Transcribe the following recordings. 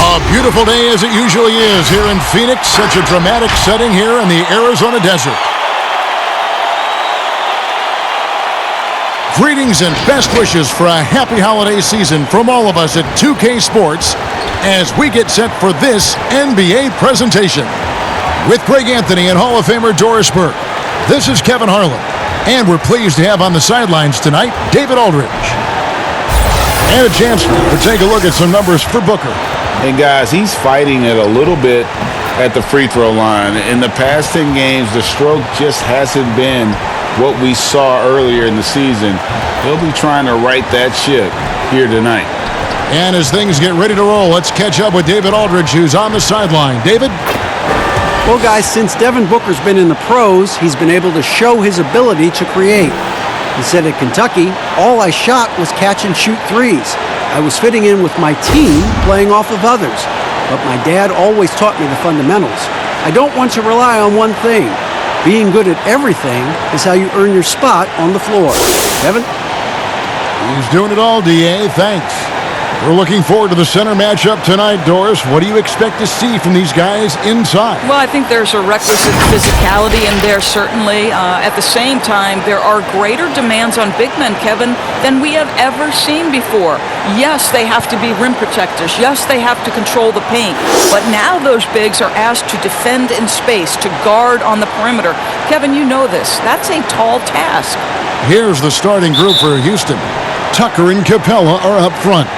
A beautiful day as it usually is here in Phoenix. Such a dramatic setting here in the Arizona desert. Greetings and best wishes for a happy holiday season from all of us at 2K Sports as we get set for this NBA presentation. With Greg Anthony and Hall of Famer Doris Burke, this is Kevin Harlan. And we're pleased to have on the sidelines tonight David Aldridge. And a chance to take a look at some numbers for Booker. And guys, he's fighting it a little bit at the free throw line. In the past 10 games, the stroke just hasn't been what we saw earlier in the season. He'll be trying to right that ship here tonight. And as things get ready to roll, let's catch up with David Aldridge, who's on the sideline. David? Well, guys, since Devin Booker's been in the pros, he's been able to show his ability to create. He said at Kentucky, all I shot was catch and shoot threes. I was fitting in with my team, playing off of others. But my dad always taught me the fundamentals. I don't want to rely on one thing. Being good at everything is how you earn your spot on the floor. Kevin? He's doing it all, D.A. Thanks. We're looking forward to the center matchup tonight, Doris. What do you expect to see from these guys inside? Well, I think there's a requisite physicality in there, certainly. At the same time, there are greater demands on big men, Kevin, than we have ever seen before. Yes, they have to be rim protectors. Yes, they have to control the paint. But now those bigs are asked to defend in space, to guard on the perimeter. Kevin, you know this. That's a tall task. Here's the starting group for Houston. Tucker and Capella are up front.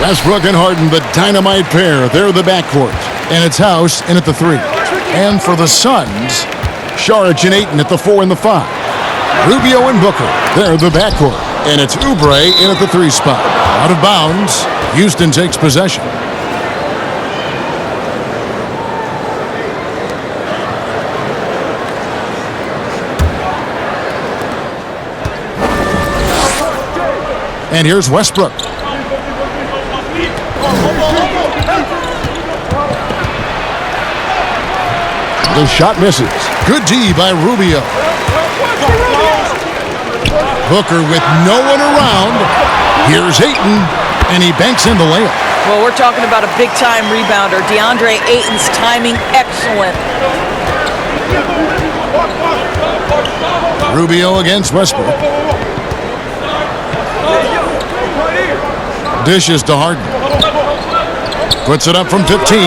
Westbrook and Harden, the dynamite pair. They're the backcourt. And it's House in at the 3. And for the Suns, Saric and Ayton at the 4 and the 5. Rubio and Booker, they're the backcourt. And it's Oubre in at the 3 spot. Out of bounds, Houston takes possession. And here's Westbrook. The shot misses. Good D by Rubio. Booker with no one around. Here's Ayton, and he banks in the layup. Well, we're talking about a big-time rebounder. DeAndre Ayton's timing excellent. Rubio against Westbrook. Dishes to Harden. Puts it up from 15.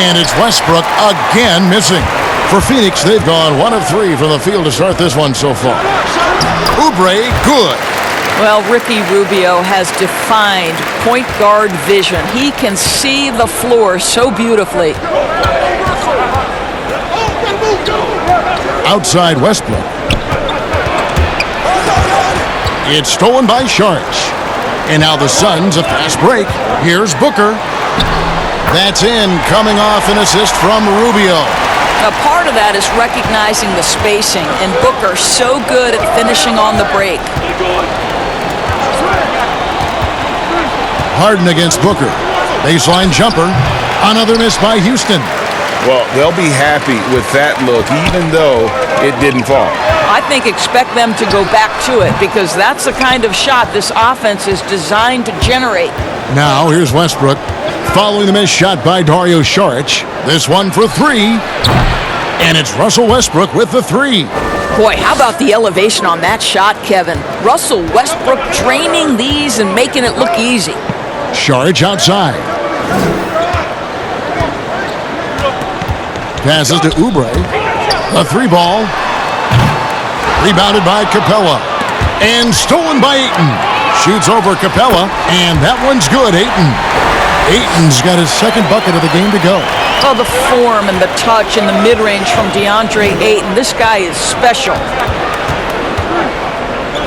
And it's Westbrook again missing. For Phoenix, they've gone 1 of 3 from the field to start this one so far. Oubre, good. Well, Ricky Rubio has defined point guard vision. He can see the floor so beautifully. Outside Westbrook. It's stolen by Saric. And now the Suns, a fast break. Here's Booker. That's in, coming off an assist from Rubio. Now, part of that is recognizing the spacing, and Booker so good at finishing on the break. Harden against Booker. Baseline jumper. Another miss by Houston. Well, they'll be happy with that look, even though it didn't fall. I think expect them to go back to it, because that's the kind of shot this offense is designed to generate. Now, here's Westbrook. Following the missed shot by Dario Saric. This one for 3. And it's Russell Westbrook with the 3. Boy, how about the elevation on that shot, Kevin? Russell Westbrook draining these and making it look easy. Saric outside. Passes to Oubre. The 3 ball. Rebounded by Capella. And stolen by Ayton. Shoots over Capella. And that one's good, Ayton. Ayton's got his second bucket of the game to go. Oh, the form and the touch and the mid-range from DeAndre Ayton. This guy is special.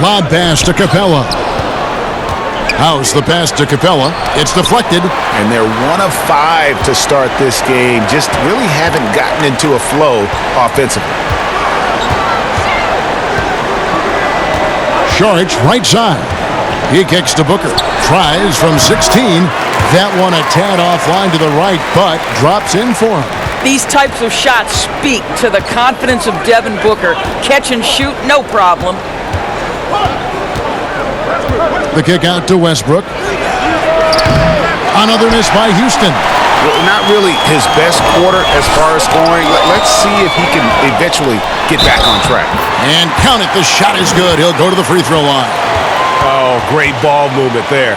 Lob pass to Capella. House the pass to Capella. It's deflected. And they're 1 of 5 to start this game. Just really haven't gotten into a flow offensively. Saric right side. He kicks to Booker. Tries from 16. That one a tad offline to the right, but drops in for him. These types of shots speak to the confidence of Devin Booker. Catch and shoot, no problem. The kick out to Westbrook. Another miss by Houston. Not really his best quarter as far as scoring. Let's see if he can eventually get back on track. And count it, the shot is good. He'll go to the free throw line. Oh, great ball movement there.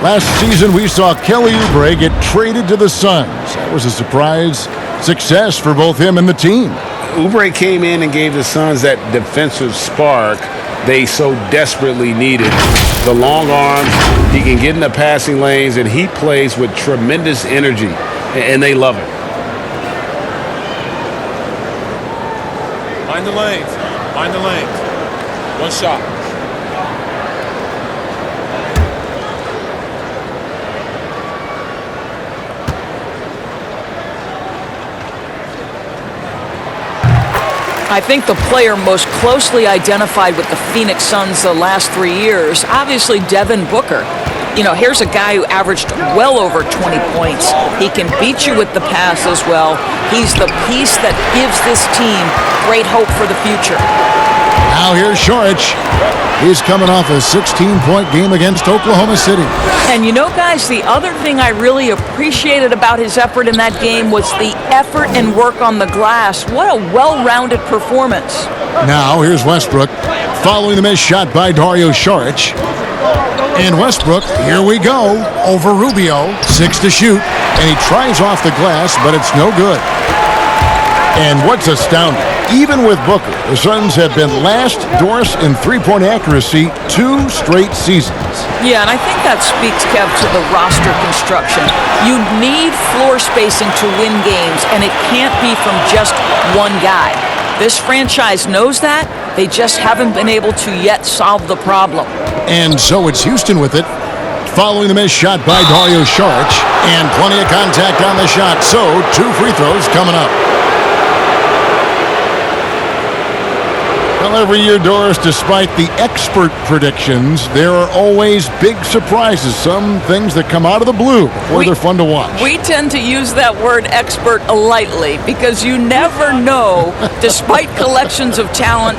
Last season, we saw Kelly Oubre get traded to the Suns. That was a surprise success for both him and the team. Oubre came in and gave the Suns that defensive spark they so desperately needed. The long arms, he can get in the passing lanes, and he plays with tremendous energy, and they love it. Mind the lanes. Mind the lanes. One shot. I think the player most closely identified with the Phoenix Suns the last 3 years, obviously Devin Booker. You know, here's a guy who averaged well over 20 points. He can beat you with the pass as well. He's the piece that gives this team great hope for the future. Now here's Saric. He's coming off a 16-point game against Oklahoma City. And you know, guys, the other thing I really appreciated about his effort in that game was the effort and work on the glass. What a well-rounded performance. Now here's Westbrook following the missed shot by Dario Saric. And Westbrook, here we go, over Rubio, 6 to shoot, and he tries off the glass, but it's no good. And what's astounding, even with Booker, the Suns have been last, Doris, in three-point accuracy 2 straight seasons. Yeah, and I think that speaks, Kev, to the roster construction. You need floor spacing to win games, and it can't be from just one guy. This franchise knows that. They just haven't been able to yet solve the problem. And so it's Houston with it, following the missed shot by Dario Saric, and plenty of contact on the shot, so 2 free throws coming up. Well, every year, Doris, despite the expert predictions, there are always big surprises, some things that come out of the blue, or they're fun to watch. We tend to use that word expert lightly because you never know, despite collections of talent,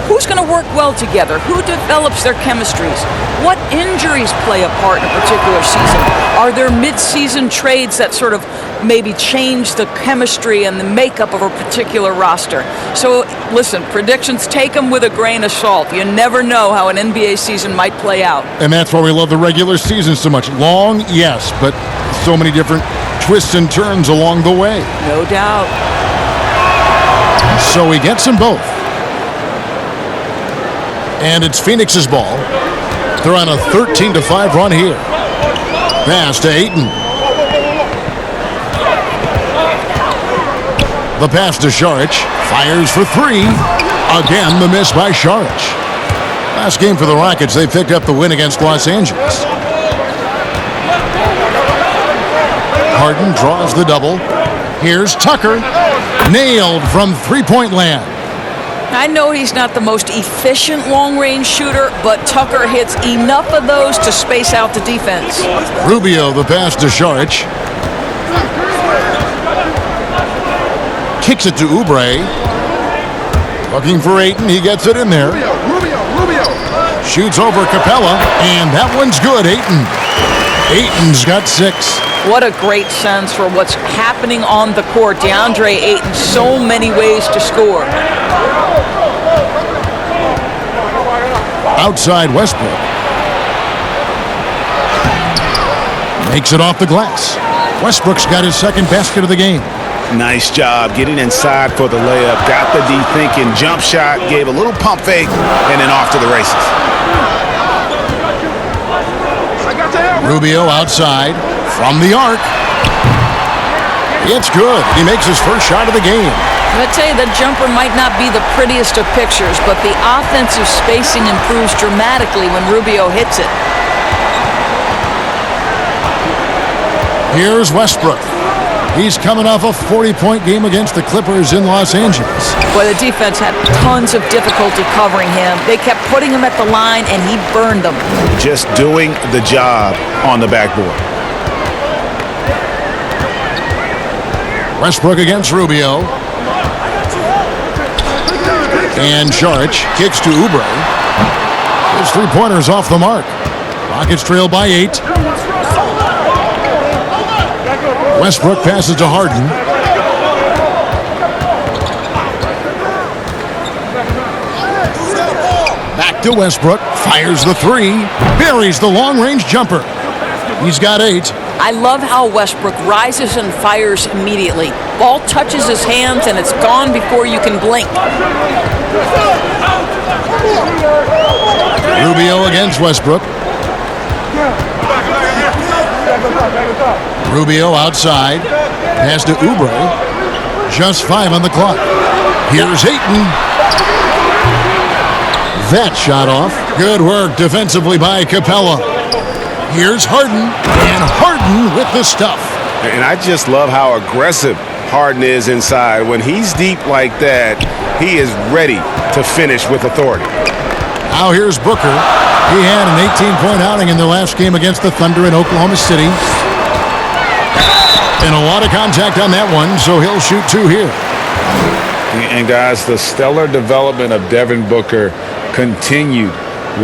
who's going to work well together, who develops their chemistries, what injuries play a part in a particular season. Are there mid-season trades that sort of maybe change the chemistry and the makeup of a particular roster? So, listen, predictions, take them with a grain of salt. You never know how an NBA season might play out. And that's why we love the regular season so much. Long, yes, but so many different twists and turns along the way. No doubt. So he gets them both. And it's Phoenix's ball. They're on a 13-5 run here. Pass to Ayton. The pass to Saric. Fires for 3. Again, the miss by Saric. Last game for the Rockets, they picked up the win against Los Angeles. Harden draws the double. Here's Tucker. Nailed from three-point land. I know he's not the most efficient long-range shooter, but Tucker hits enough of those to space out the defense. Rubio, the pass to Saric. Kicks it to Oubre. Looking for Ayton. He gets it in there. Rubio. Shoots over Capella, and that one's good. Ayton's got 6. What a great sense for what's happening on the court. DeAndre Ayton, so many ways to score. Outside Westbrook. Makes it off the glass. Westbrook's got his second basket of the game. Nice job getting inside for the layup. Got the D thinking. Jump shot. Gave a little pump fake. And then off to the races. Rubio outside. From the arc. It's good. He makes his first shot of the game. I'd say the jumper might not be the prettiest of pictures, but the offensive spacing improves dramatically when Rubio hits it. Here's Westbrook. He's coming off a 40-point game against the Clippers in Los Angeles. Boy, the defense had tons of difficulty covering him. They kept putting him at the line, and he burned them. Just doing the job on the backboard. Westbrook against Rubio. And Saric kicks to Oubre. His three-pointer's off the mark. Rockets trail by 8. Westbrook passes to Harden. Back to Westbrook. Fires the 3. Buries the long-range jumper. He's got 8. I love how Westbrook rises and fires immediately. Ball touches his hands and it's gone before you can blink. Rubio against Westbrook. Rubio outside. Pass to Oubre. Just 5 on the clock. Here's Ayton. That shot off. Good work defensively by Capella. Here's Harden. And Harden with the stuff. And I just love how aggressive Harden is inside. When he's deep like that, he is ready to finish with authority. Now here's Booker. He had an 18-point outing in their last game against the Thunder in Oklahoma City. And a lot of contact on that one, so he'll shoot 2 here. And guys, the stellar development of Devin Booker continued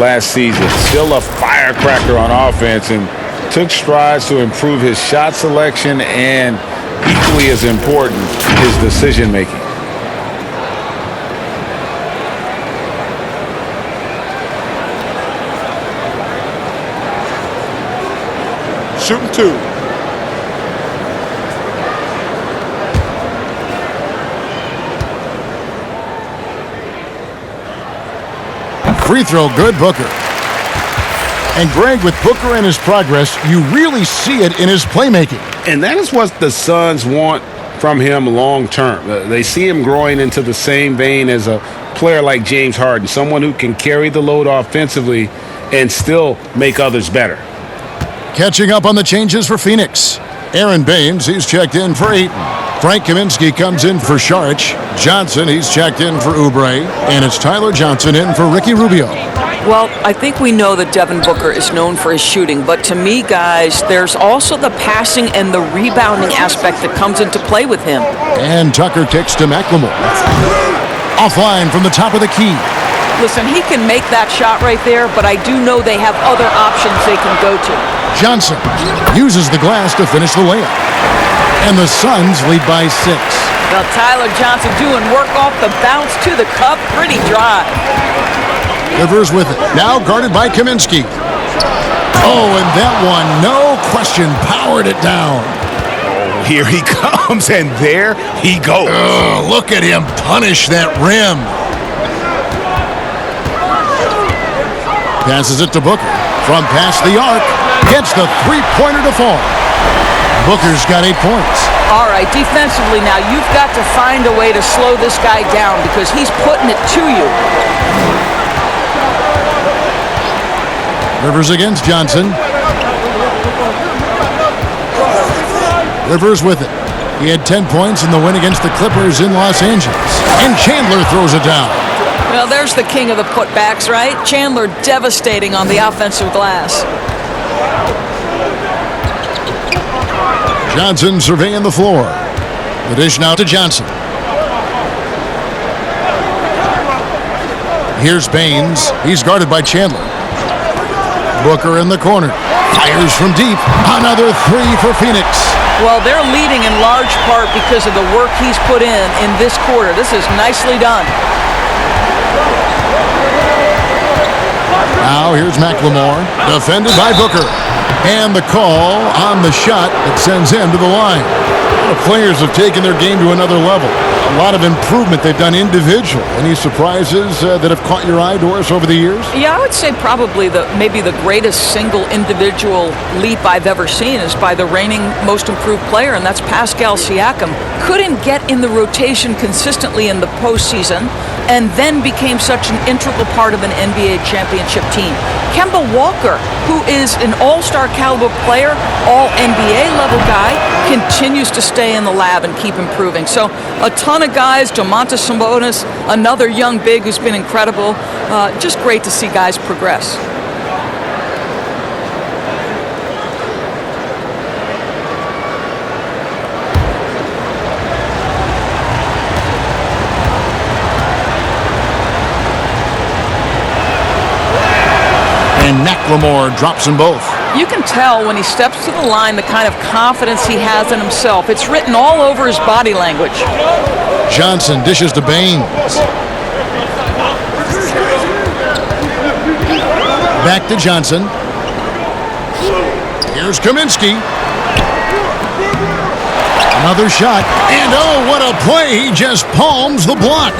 last season. Still a firecracker on offense and took strides to improve his shot selection and, equally as important, his decision making. Shooting 2. Free throw good, Booker. And Greg, with Booker and his progress, you really see it in his playmaking. And that is what the Suns want from him long term. They see him growing into the same vein as a player like James Harden, someone who can carry the load offensively and still make others better. Catching up on the changes for Phoenix. Aaron Baines, he's checked in for Ayton. Frank Kaminsky comes in for Saric. Johnson, he's checked in for Oubre. And it's Tyler Johnson in for Ricky Rubio. Well, I think we know that Devin Booker is known for his shooting, but to me, guys, there's also the passing and the rebounding aspect that comes into play with him. And Tucker kicks to McLemore. Offline from the top of the key. Listen, he can make that shot right there, but I do know they have other options they can go to. Johnson uses the glass to finish the layup. And the Suns lead by 6. Well, Tyler Johnson doing work off the bounce to the cup. Pretty dry. Rivers with it. Now guarded by Kaminsky. Oh, and that one, no question, powered it down. Here he comes, and there he goes. Oh, look at him punish that rim. Passes it to Booker. From past the arc, gets the three-pointer to fall. Booker's got 8 points. All right, defensively now, you've got to find a way to slow this guy down because he's putting it to you. Rivers against Johnson. Rivers with it. He had 10 points in the win against the Clippers in Los Angeles. And Chandler throws it down. Well, there's the king of the putbacks, right? Chandler devastating on the offensive glass. Johnson surveying the floor. The dish now to Johnson. Here's Baines. He's guarded by Chandler. Booker in the corner. Fires from deep. Another 3 for Phoenix. Well, they're leading in large part because of the work he's put in this quarter. This is nicely done. Now here's McLemore. Defended by Booker. And the call on the shot that sends him to the line. The players have taken their game to another level. A lot of improvement they've done individual. Any surprises that have caught your eye, Doris, over the years? Yeah, I would say probably maybe the greatest single individual leap I've ever seen is by the reigning most improved player, and that's Pascal Siakam. Couldn't get in the rotation consistently in the postseason, and then became such an integral part of an NBA championship team. Kemba Walker, who is an all-star caliber player, all-NBA level guy, continues to stay in the lab and keep improving. So a ton of guys, Domantas Sabonis, another young big who's been incredible. Just great to see guys progress. And McLemore drops them both. You can tell when he steps to the line the kind of confidence he has in himself. It's written all over his body language. Johnson dishes to Baines. Back to Johnson. Here's Kaminsky. Another shot. And oh, what a play. He just palms the block.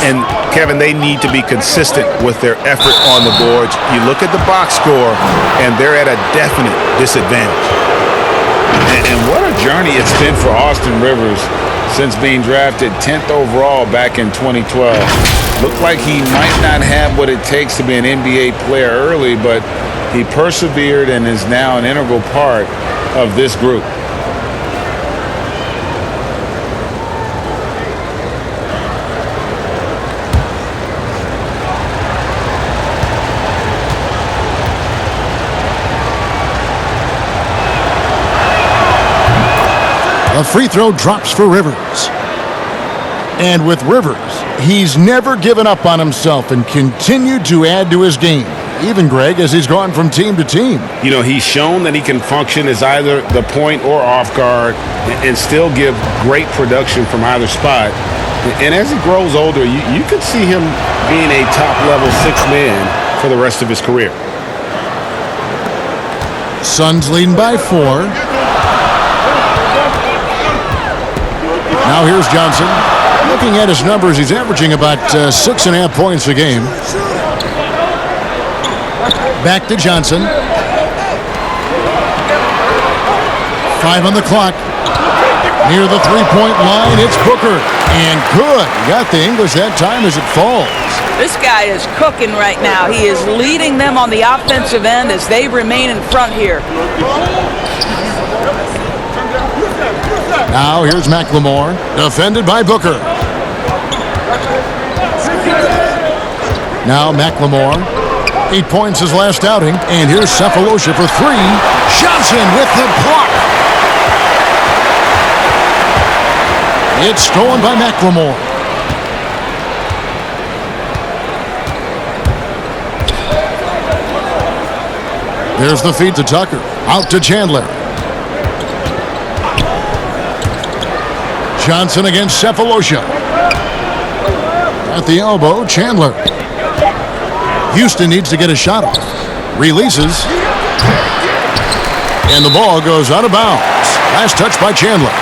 And, Kevin, they need to be consistent with their effort on the boards. You look at the box score, and they're at a definite disadvantage. And what a journey it's been for Austin Rivers since being drafted 10th overall back in 2012. Looked like he might not have what it takes to be an NBA player early, but he persevered and is now an integral part of this group. A free throw drops for Rivers. And with Rivers, he's never given up on himself and continued to add to his game. Even, Greg, as he's gone from team to team. You know, he's shown that he can function as either the point or off guard and still give great production from either spot. And as he grows older, you could see him being a top-level sixth man for the rest of his career. Suns leading by 4. Now here's Johnson. Looking at his numbers, he's averaging about 6.5 points a game. Back to Johnson. 5 on the clock. Near the three-point line, it's Booker. And good. He got the English that time as it falls. This guy is cooking right now. He is leading them on the offensive end as they remain in front here. Now here's McLemore, defended by Booker. Now McLemore, 8 points his last outing, and here's Sefolosha for 3. Johnson with the block. It's stolen by McLemore. There's the feed to Tucker, out to Chandler. Johnson against Sefolosha. At the elbow, Chandler. Houston needs to get a shot off. Releases. And the ball goes out of bounds. Last touch by Chandler.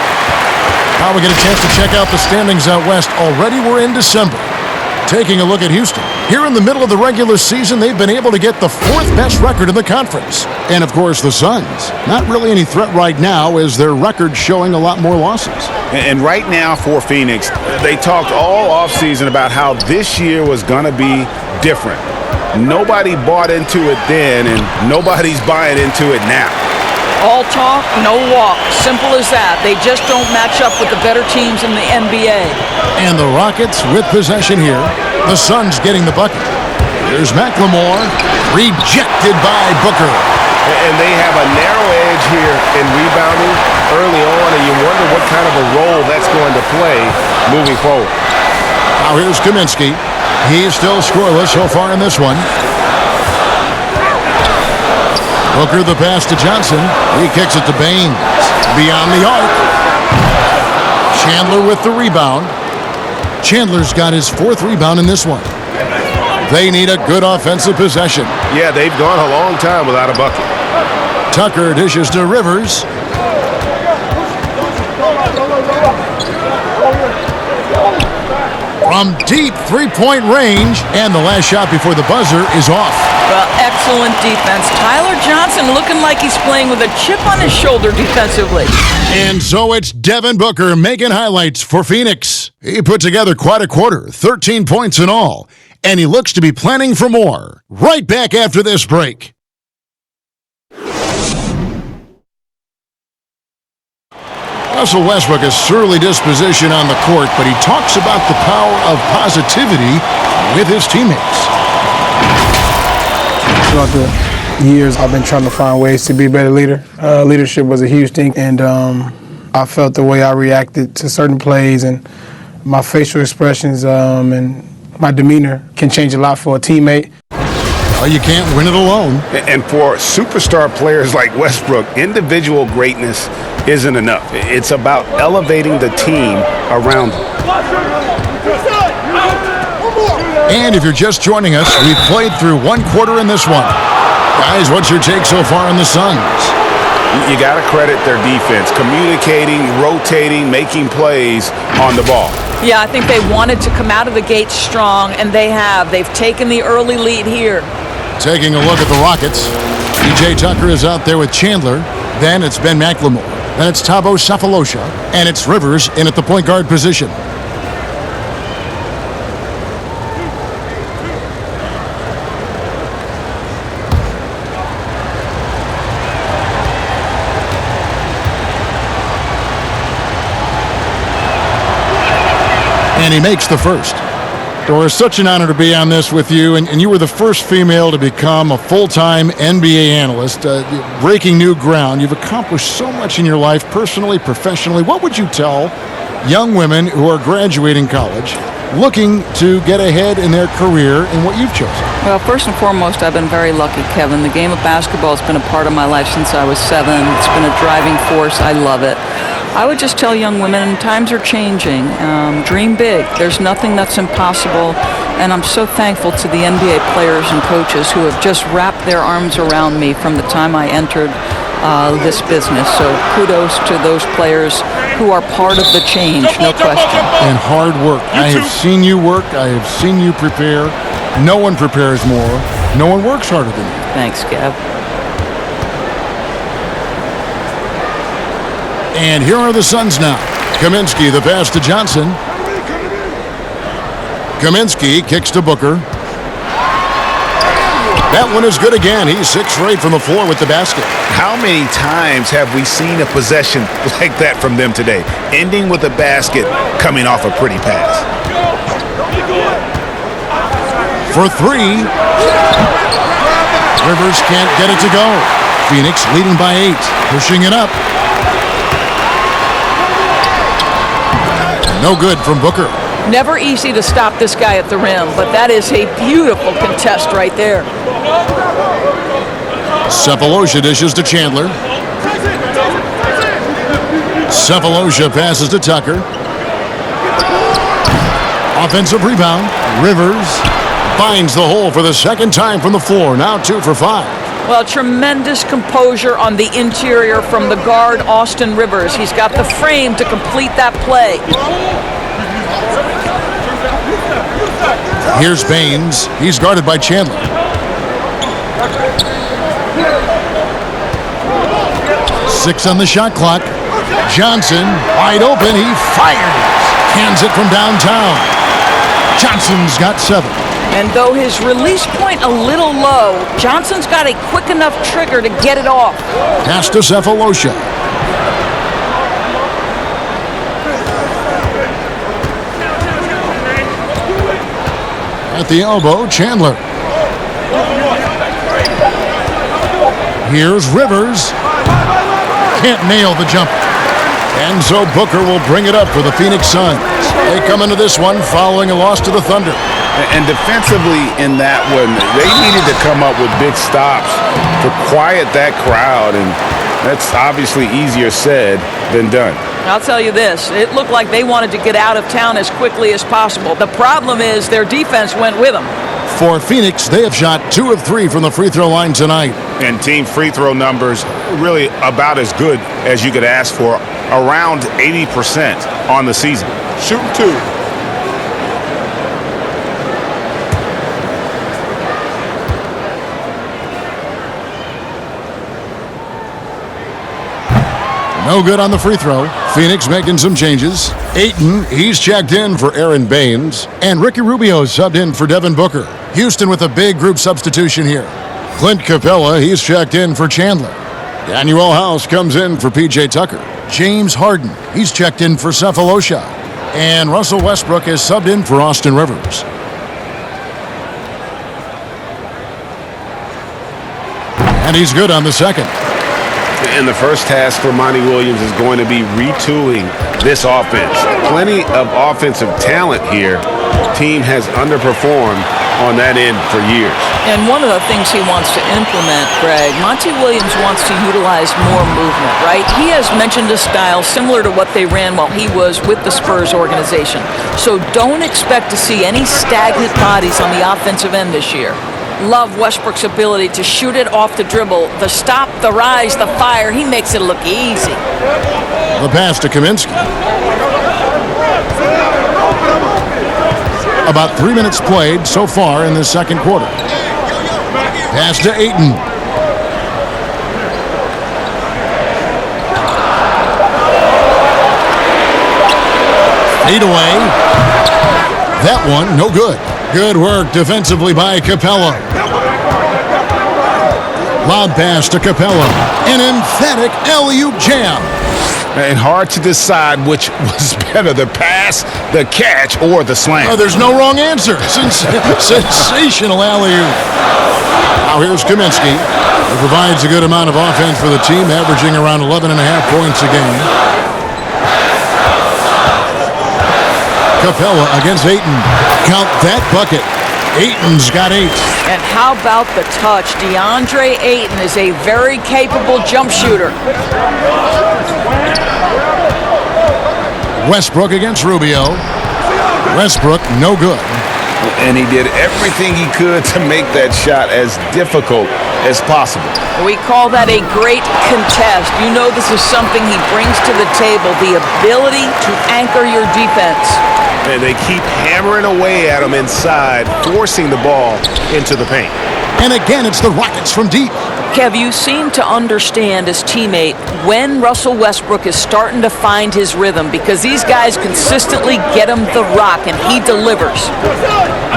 Now we get a chance to check out the standings out west. Already we're in December. Taking a look at Houston. Here in the middle of the regular season, they've been able to get the 4th best record in the conference. And, of course, the Suns. Not really any threat right now as their record showing a lot more losses. And right now for Phoenix, they talked all offseason about how this year was going to be different. Nobody bought into it then, and nobody's buying into it now. All talk, no walk. Simple as that. They just don't match up with the better teams in the NBA. And the Rockets with possession here. The Suns getting the bucket. There's McLemore, rejected by Booker. And they have a narrow edge here in rebounding early on, and you wonder what kind of a role that's going to play moving forward. Now here's Kaminsky. He's still scoreless so far in this one. Booker the pass to Johnson. He kicks it to Baines. Beyond the arc. Chandler with the rebound. Chandler's got his 4th rebound in this one. They need a good offensive possession. Yeah, they've gone a long time without a bucket. Tucker dishes to Rivers. From deep three-point range, and the last shot before the buzzer is off. Well, excellent defense. Tyler Johnson looking like he's playing with a chip on his shoulder defensively. And so it's Devin Booker making highlights for Phoenix. He put together quite a quarter, 13 points in all, and he looks to be planning for more. Right back after this break. Russell Westbrook has surly disposition on the court, but he talks about the power of positivity with his teammates. Throughout the years, I've been trying to find ways to be a better leader. Leadership was a huge thing, and I felt the way I reacted to certain plays and my facial expressions and my demeanor can change a lot for a teammate. Well, you can't win it alone. And for superstar players like Westbrook, individual greatness isn't enough. It's about elevating the team around them. And if you're just joining us, we've played through one quarter in this one. Guys, what's your take so far on the Suns? You got to credit their defense, communicating, rotating, making plays on the ball. Yeah, I think they wanted to come out of the gate strong, and they have. They've taken the early lead here. Taking a look at the Rockets. P.J. Tucker is out there with Chandler. Then it's Ben McLemore. Then it's Thabo Sefolosha. And it's Rivers in at the point guard position. And he makes the first. Doris, such an honor to be on this with you, and you were the first female to become a full-time NBA analyst, breaking new ground. You've accomplished so much in your life, personally, professionally. What would you tell young women who are graduating college, looking to get ahead in their career in what you've chosen? Well, first and foremost, I've been very lucky, Kevin. The game of basketball has been a part of my life since I was 7. It's been a driving force. I love it. I would just tell young women, times are changing. Dream big. There's nothing that's impossible. And I'm so thankful to the NBA players and coaches who have just wrapped their arms around me from the time I entered this business. So kudos to those players who are part of the change, no question. And hard work. I have seen you work. I have seen you prepare. No one prepares more. No one works harder than you. Thanks, Kev. And here are the Suns now. Kaminsky, the pass to Johnson. Kaminsky kicks to Booker. That one is good again. He's 6 for 8 from the floor with the basket. How many times have we seen a possession like that from them today? Ending with a basket, coming off a pretty pass. For 3. Rivers can't get it to go. Phoenix leading by 8. Pushing it up. No good from Booker. Never easy to stop this guy at the rim, but that is a beautiful contest right there. Sefolosha dishes to Chandler. Sefolosha passes to Tucker. Offensive rebound. Rivers finds the hole for the second time from the floor. Now 2 for 5. Well, tremendous composure on the interior from the guard, Austin Rivers. He's got the frame to complete that play. Here's Baines. He's guarded by Chandler. Six on the shot clock. Johnson, wide open. He fires. Hands it from downtown. Johnson's got 7. And though his release point a little low, Johnson's got a quick enough trigger to get it off. Pass to Sefolosha. At the elbow, Chandler. Here's Rivers. Can't nail the jumper. And so Booker will bring it up for the Phoenix Suns. They come into this one following a loss to the Thunder. And defensively in that one, they needed to come up with big stops to quiet that crowd, and that's obviously easier said than done. I'll tell you this, it looked like they wanted to get out of town as quickly as possible. The problem is their defense went with them. For Phoenix, they have shot 2 of 3 from the free throw line tonight. And team free throw numbers really about as good as you could ask for, around 80% on the season. Shooting 2. No good on the free throw. Phoenix making some changes. Ayton, he's checked in for Aaron Baines. And Ricky Rubio subbed in for Devin Booker. Houston with a big group substitution here. Clint Capella, he's checked in for Chandler. Daniel House comes in for P.J. Tucker. James Harden, he's checked in for Sefolosha. And Russell Westbrook has subbed in for Austin Rivers. And he's good on the second. And the first task for Monty Williams is going to be retooling this offense. Plenty of offensive talent here. Team has underperformed on that end for years. And one of the things he wants to implement, Greg, Monty Williams wants to utilize more movement, right? He has mentioned a style similar to what they ran while he was with the Spurs organization. So don't expect to see any stagnant bodies on the offensive end this year. Love Westbrook's ability to shoot it off the dribble, the stop, the rise, the fire. He makes it look easy. The pass to Kaminsky. About 3 minutes played so far in the second quarter. Pass to Ayton. Fade away. That one, no good. Good work defensively by Capella. Lob pass to Capella. An emphatic alley-oop jam. And hard to decide which was better, the pass, the catch, or the slam. Oh, there's no wrong answer. Sensational alley-oop. Now here's Kaminsky, who provides a good amount of offense for the team, averaging around 11.5 points a game. Capella against Ayton. Count that bucket. Ayton's got 8. And how about the touch? DeAndre Ayton is a very capable jump shooter. Westbrook against Rubio. Westbrook, no good. And he did everything he could to make that shot as difficult as possible. We call that a great contest. You know this is something he brings to the table, the ability to anchor your defense. And they keep hammering away at him inside, forcing the ball into the paint. And again, it's the Rockets from deep. Kev, you seem to understand as teammate when Russell Westbrook is starting to find his rhythm, because these guys consistently get him the rock, and he delivers.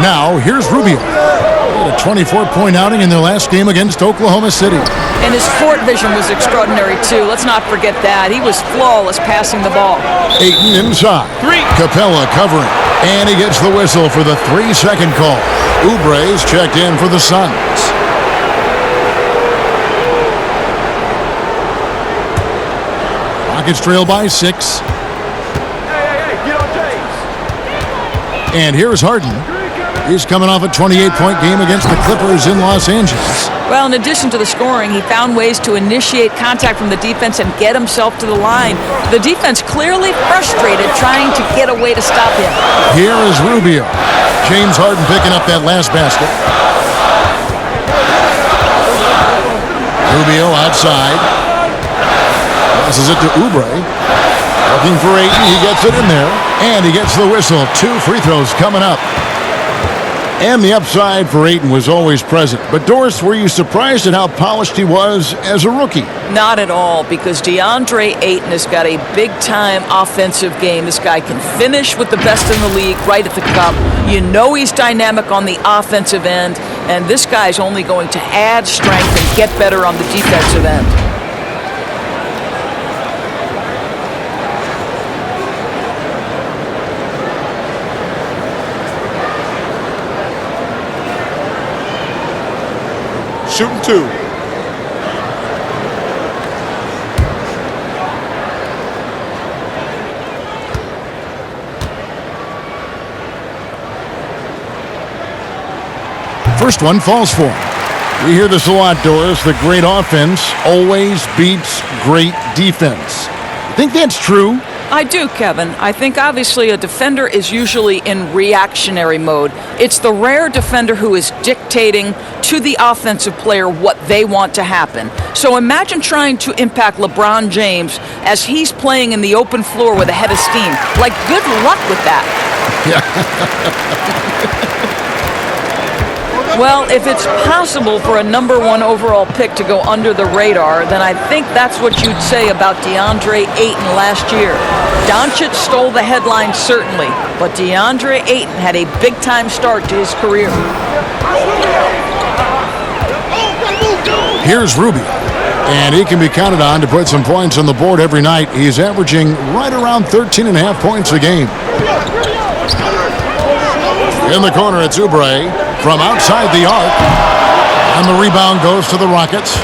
Now, here's Rubio. He had a 24-point outing in their last game against Oklahoma City. And his court vision was extraordinary, too. Let's not forget that. He was flawless passing the ball. Ayton inside. Capella covering. And he gets the whistle for the 3-second call. Oubre's checked in for the Suns. Rockets trail by 6. And here's Harden. He's coming off a 28-point game against the Clippers in Los Angeles. Well, in addition to the scoring, he found ways to initiate contact from the defense and get himself to the line. The defense clearly frustrated, trying to get a way to stop him. Here is Rubio. James Harden picking up that last basket. Rubio outside. Passes it to Oubre. Looking for Ayton. He gets it in there. And he gets the whistle. 2 free throws coming up. And the upside for Ayton was always present. But Doris, were you surprised at how polished he was as a rookie? Not at all, because DeAndre Ayton has got a big-time offensive game. This guy can finish with the best in the league right at the cup. You know he's dynamic on the offensive end, and this guy's only going to add strength and get better on the defensive end. Shooting 2. First one falls for him. We hear this a lot, Doris. The great offense always beats great defense. Think that's true? I do, Kevin. I think obviously a defender is usually in reactionary mode. It's the rare defender who is dictating to the offensive player what they want to happen. So imagine trying to impact LeBron James as he's playing in the open floor with a head of steam. Like, good luck with that. Well, if it's possible for a #1 overall pick to go under the radar, then I think that's what you'd say about DeAndre Ayton last year. Doncic stole the headlines, certainly, but DeAndre Ayton had a big-time start to his career. Here's Rubio, and he can be counted on to put some points on the board every night. He's averaging right around 13.5 points a game. In the corner, it's Oubre from outside the arc, and the rebound goes to the Rockets.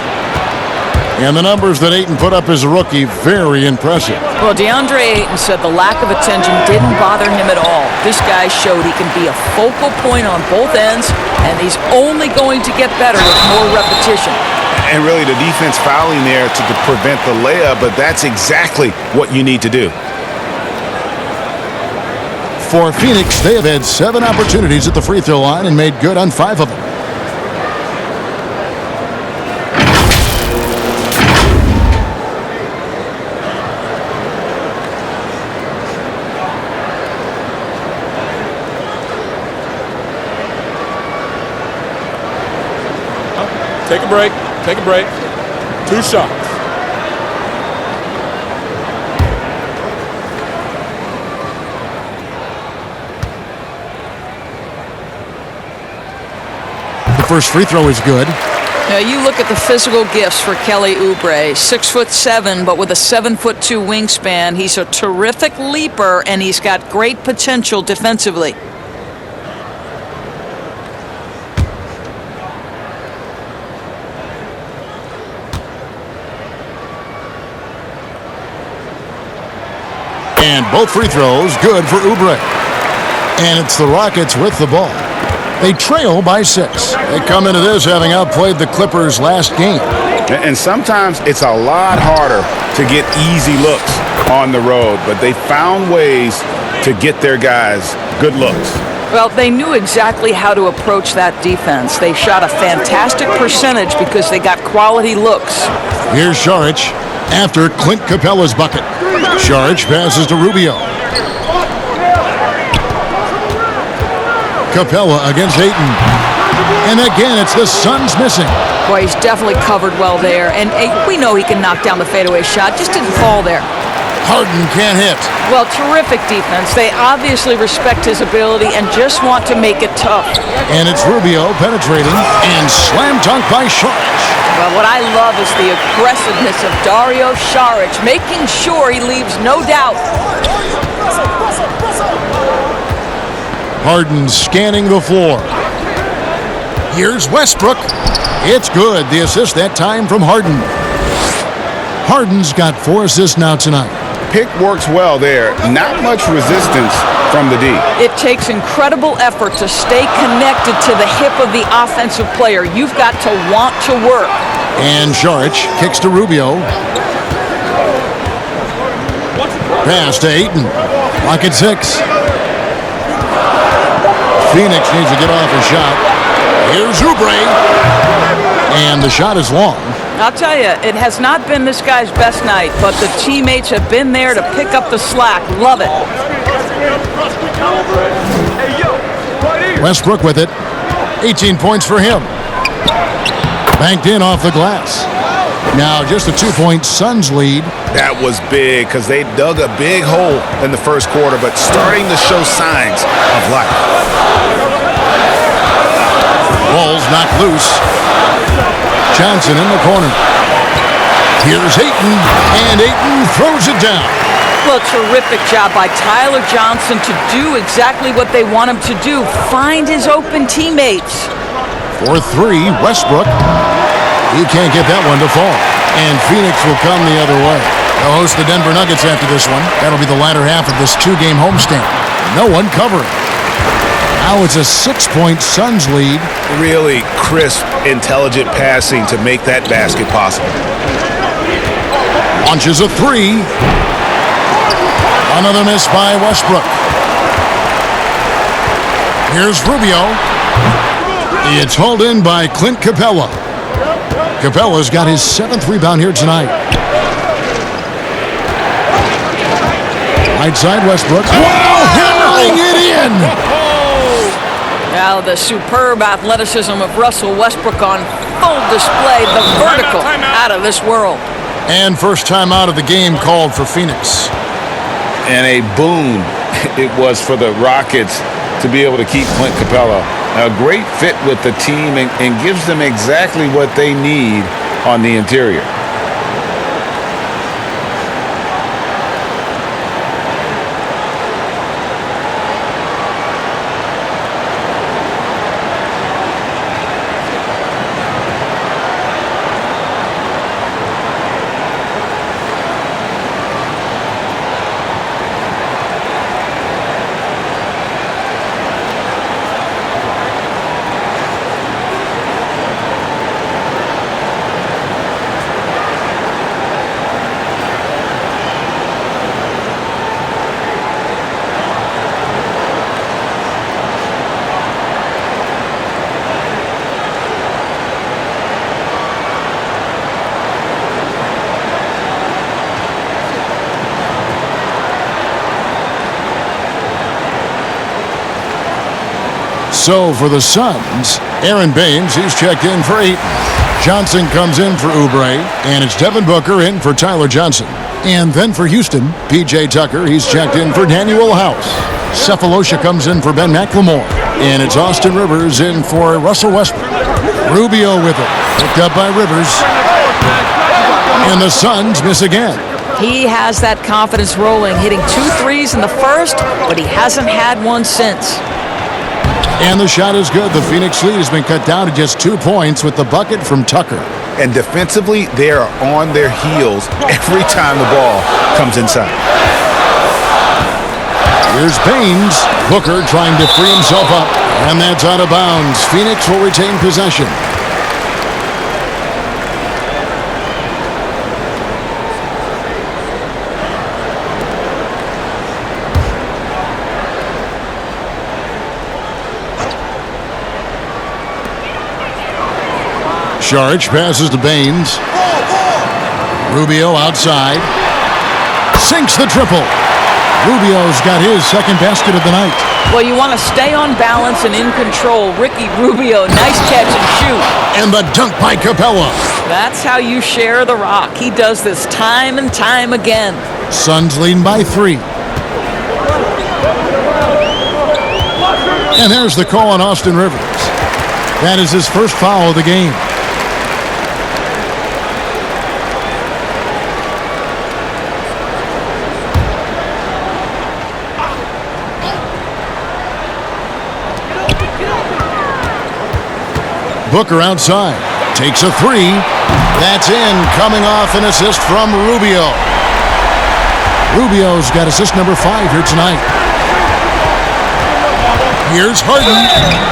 And the numbers that Ayton put up as a rookie, very impressive. Well, DeAndre Ayton said the lack of attention didn't bother him at all. This guy showed he can be a focal point on both ends, and he's only going to get better with more repetition. And really the defense fouling there to prevent the layup, but that's exactly what you need to do. For Phoenix, they have had 7 opportunities at the free throw line and made good on 5 of them. Take a break. Take a break. 2 shots. The first free throw is good. Now you look at the physical gifts for Kelly Oubre. 6'7", but with a 7'2" wingspan. He's a terrific leaper, and he's got great potential defensively. And both free throws good for Oubre. And it's the Rockets with the ball. They trail by 6. They come into this having outplayed the Clippers last game. And sometimes it's a lot harder to get easy looks on the road, but they found ways to get their guys good looks. Well, they knew exactly how to approach that defense. They shot a fantastic percentage because they got quality looks. Here's Saric after Clint Capella's bucket. Saric passes to Rubio. Capella against Ayton. And again, it's the Suns missing. Boy, he's definitely covered well there. And we know he can knock down the fadeaway shot. Just didn't fall there. Harden can't hit. Well, terrific defense. They obviously respect his ability and just want to make it tough. And it's Rubio penetrating and slam dunk by Saric. Well, what I love is the aggressiveness of Dario Saric, making sure he leaves no doubt. Harden scanning the floor. Here's Westbrook. It's good. The assist that time from Harden. Harden's got 4 assists now tonight. Pick works well there. Not much resistance from the D. It takes incredible effort to stay connected to the hip of the offensive player. You've got to want to work. And Saric kicks to Rubio. Pass to Ayton. Lock at 6. Phoenix needs to get off a shot. Here's Oubre. And the shot is long. I'll tell you, it has not been this guy's best night, but the teammates have been there to pick up the slack. Love it. Westbrook with it. 18 points for him. Banked in off the glass. Now just a 2-point Suns lead. That was big because they dug a big hole in the first quarter, but starting to show signs of life. Ball's knocked loose. Johnson in the corner. Here's Ayton, and Ayton throws it down. Well, terrific job by Tyler Johnson to do exactly what they want him to do, find his open teammates. For 3, Westbrook. He can't get that one to fall. And Phoenix will come the other way. They'll host the Denver Nuggets after this one. That'll be the latter half of this 2-game homestand. No one covering. Now it's a 6-point Suns lead. Really crisp, intelligent passing to make that basket possible. Launches a 3. Another miss by Westbrook. Here's Rubio. It's hauled in by Clint Capella. Capella's got his 7th rebound here tonight. Right side Westbrook. Wow, hammering it in! Now the superb athleticism of Russell Westbrook on full display. The vertical out of this world. And first time out of the game called for Phoenix. And a boon it was for the Rockets to be able to keep Clint Capella. A great fit with the team and gives them exactly what they need on the interior. So for the Suns, Aaron Baines, he's checked in for Ayton. Johnson comes in for Oubre, and it's Devin Booker in for Tyler Johnson. And then for Houston, P.J. Tucker, he's checked in for Daniel House. Cephalosha comes in for Ben McLemore, and it's Austin Rivers in for Russell Westbrook. Rubio with it, picked up by Rivers, and the Suns miss again. He has that confidence rolling, hitting 2 threes in the first, but he hasn't had one since. And the shot is good. The Phoenix lead has been cut down to just 2 points with the bucket from Tucker. And defensively, they are on their heels every time the ball comes inside. Here's Baines. Booker trying to free himself up, and that's out of bounds. Phoenix will retain possession. Saric passes to Baines. Rubio outside. Sinks the triple. Rubio's got his second basket of the night. Well, you want to stay on balance and in control. Ricky Rubio, nice catch and shoot. And the dunk by Capella. That's how you share the rock. He does this time and time again. Suns leading by 3. And there's the call on Austin Rivers. That is his first foul of the game. Booker outside, takes a 3. That's in, coming off an assist from Rubio. Rubio's got assist number 5 here tonight. Here's Harden.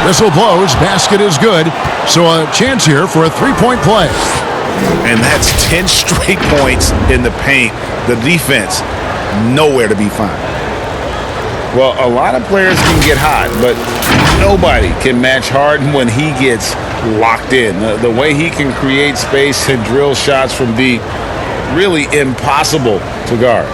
Whistle blows, basket is good. So a chance here for a 3-point play. And that's 10 straight points in the paint. The defense, nowhere to be found. Well, a lot of players can get hot, but nobody can match Harden when he gets locked in. The way he can create space and drill shots from deep, really impossible to guard.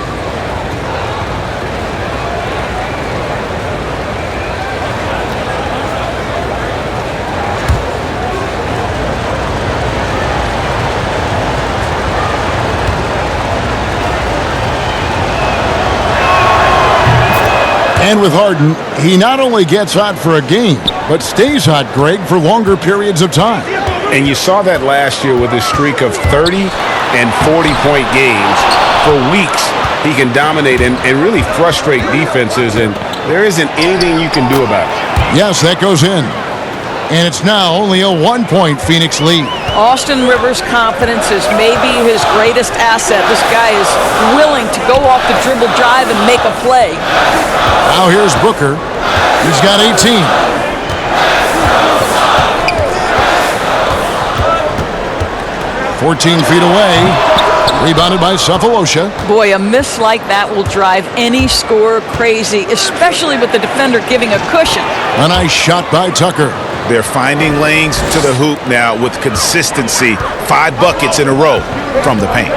And with Harden, he not only gets hot for a game, but stays hot, Greg, for longer periods of time. And you saw that last year with his streak of 30 and 40-point games. For weeks, he can dominate and really frustrate defenses, and there isn't anything you can do about it. Yes, that goes in. And it's now only a 1-point Phoenix lead. Austin Rivers' confidence is maybe his greatest asset. This guy is willing to go off the dribble drive and make a play. Now here's Booker. He's got 18. "14 feet away. Rebounded by Cephalosha. Boy, a miss like that will drive any scorer crazy, especially with the defender giving a cushion. A nice shot by Tucker. They're finding lanes to the hoop now with consistency. 5 buckets in a row from the paint.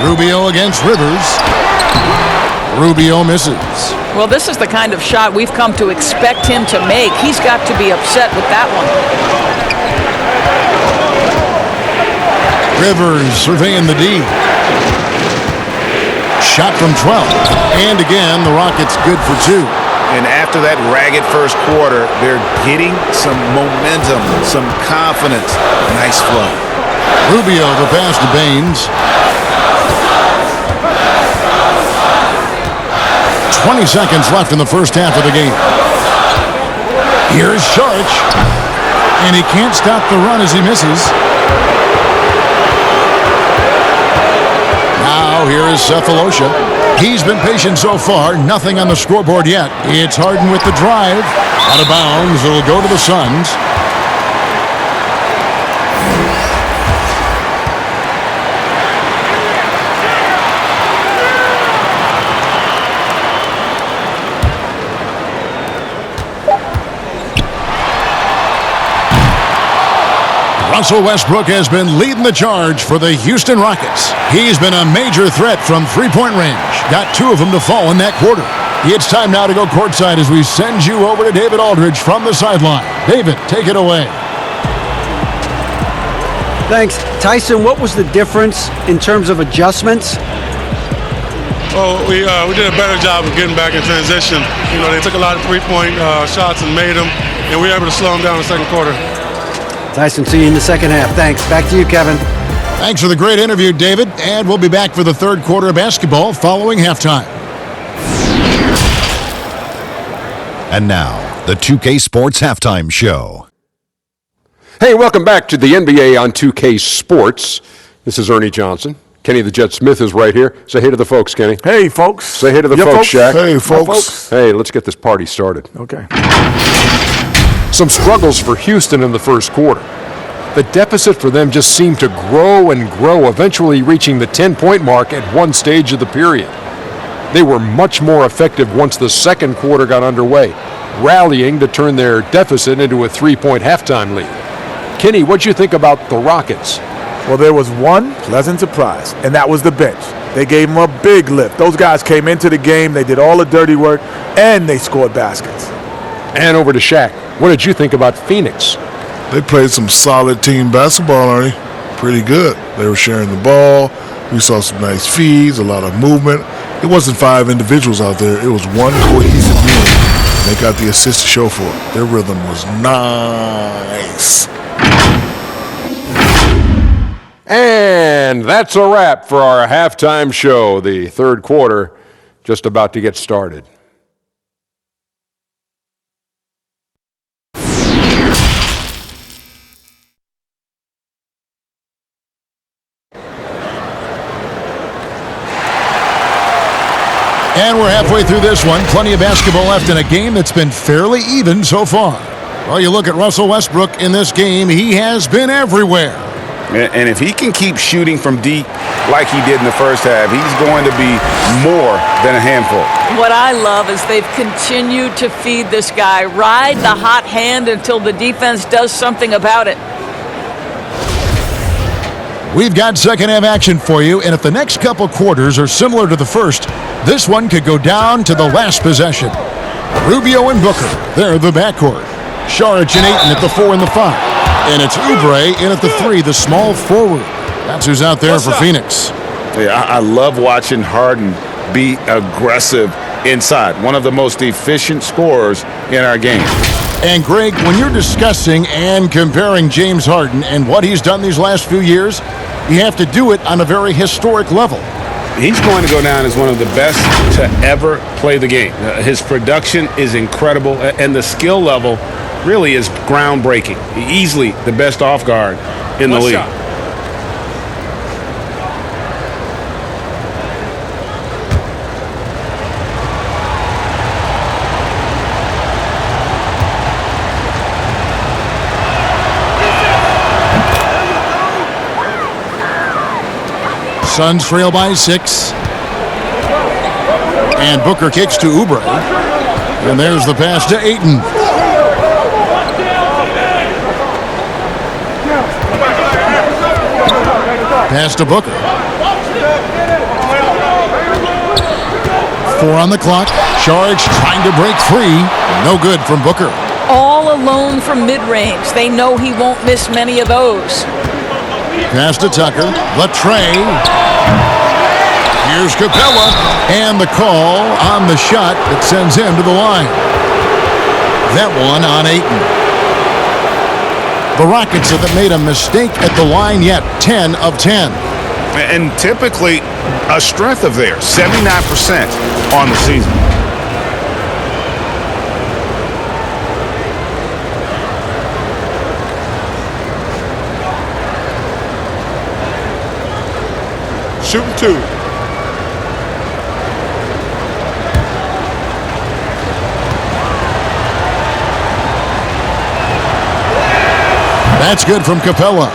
Rubio against Rivers. Rubio misses. Well, this is the kind of shot we've come to expect him to make. He's got to be upset with that one. Rivers surveying the D. Shot from 12. And again, the Rockets good for 2. And after that ragged first quarter, they're getting some momentum, some confidence. Nice flow. Rubio, the pass to Baines. 20 seconds left in the first half of the game. Here's Saric. And he can't stop the run as he misses. Now here is Cephalosha. He's been patient so far. Nothing on the scoreboard yet. It's Harden with the drive. Out of bounds. It'll go to the Suns. Russell Westbrook has been leading the charge for the Houston Rockets. He's been a major threat from three-point range. Got 2 of them to fall in that quarter. It's time now to go courtside as we send you over to David Aldridge from the sideline. David, take it away. Thanks. Tyson, what was the difference in terms of adjustments? Well, we did a better job of getting back in transition. You know, they took a lot of three-point shots and made them, and we were able to slow them down in the second quarter. Tyson, see you in the second half. Thanks. Back to you, Kevin. Thanks for the great interview, David. And we'll be back for the third quarter of basketball following halftime. And now, the 2K Sports Halftime Show. Hey, welcome back to the NBA on 2K Sports. This is Ernie Johnson. Kenny the Jet Smith is right here. Say hey to the folks, Kenny. Hey, folks. Say hey to the folks, Shaq. Hey, folks. Hey, let's get this party started. Okay. Some struggles for Houston in the first quarter. The deficit for them just seemed to grow and grow, eventually reaching the 10-point mark at one stage of the period. They were much more effective once the second quarter got underway, rallying to turn their deficit into a 3-point halftime lead. Kenny, what'd you think about the Rockets? Well, there was one pleasant surprise, and that was the bench. They gave them a big lift. Those guys came into the game, they did all the dirty work, and they scored baskets. And over to Shaq. What did you think about Phoenix? They played some solid team basketball, Arnie. Pretty good. They were sharing the ball. We saw some nice feeds, a lot of movement. It wasn't 5 individuals out there. It was one cohesive unit. They got the assist to show for it. Their rhythm was nice. And that's a wrap for our halftime show. The third quarter just about to get started. And we're halfway through this one. Plenty of basketball left in a game that's been fairly even so far. Well, you look at Russell Westbrook in this game, he has been everywhere. And if he can keep shooting from deep like he did in the first half, he's going to be more than a handful. What I love is they've continued to feed this guy, ride the hot hand until the defense does something about it. We've got second half action for you, and if the next couple quarters are similar to the first, this one could go down to the last possession. Rubio and Booker, they're the backcourt. Saric and Ayton at the 4 and the 5. And it's Oubre in at the 3, the small forward. That's who's out there for Phoenix. Yeah, I love watching Harden be aggressive inside. One of the most efficient scorers in our game. And Greg, when you're discussing and comparing James Harden and what he's done these last few years, you have to do it on a very historic level. He's going to go down as one of the best to ever play the game. His production is incredible, and the skill level really is groundbreaking. Easily the best off guard in the league. Suns trail by 6. And Booker kicks to Oubre. And there's the pass to Ayton. Pass to Booker. 4 on the clock. Saric trying to break free. No good from Booker. All alone from mid-range. They know he won't miss many of those. Pass to Tucker. Latrey. Here's Capella. And the call on the shot that sends him to the line. That one on Ayton. The Rockets haven't made a mistake at the line yet. 10 of 10. And typically a strength of theirs. 79% on the season. Shooting 2. That's good from Capella.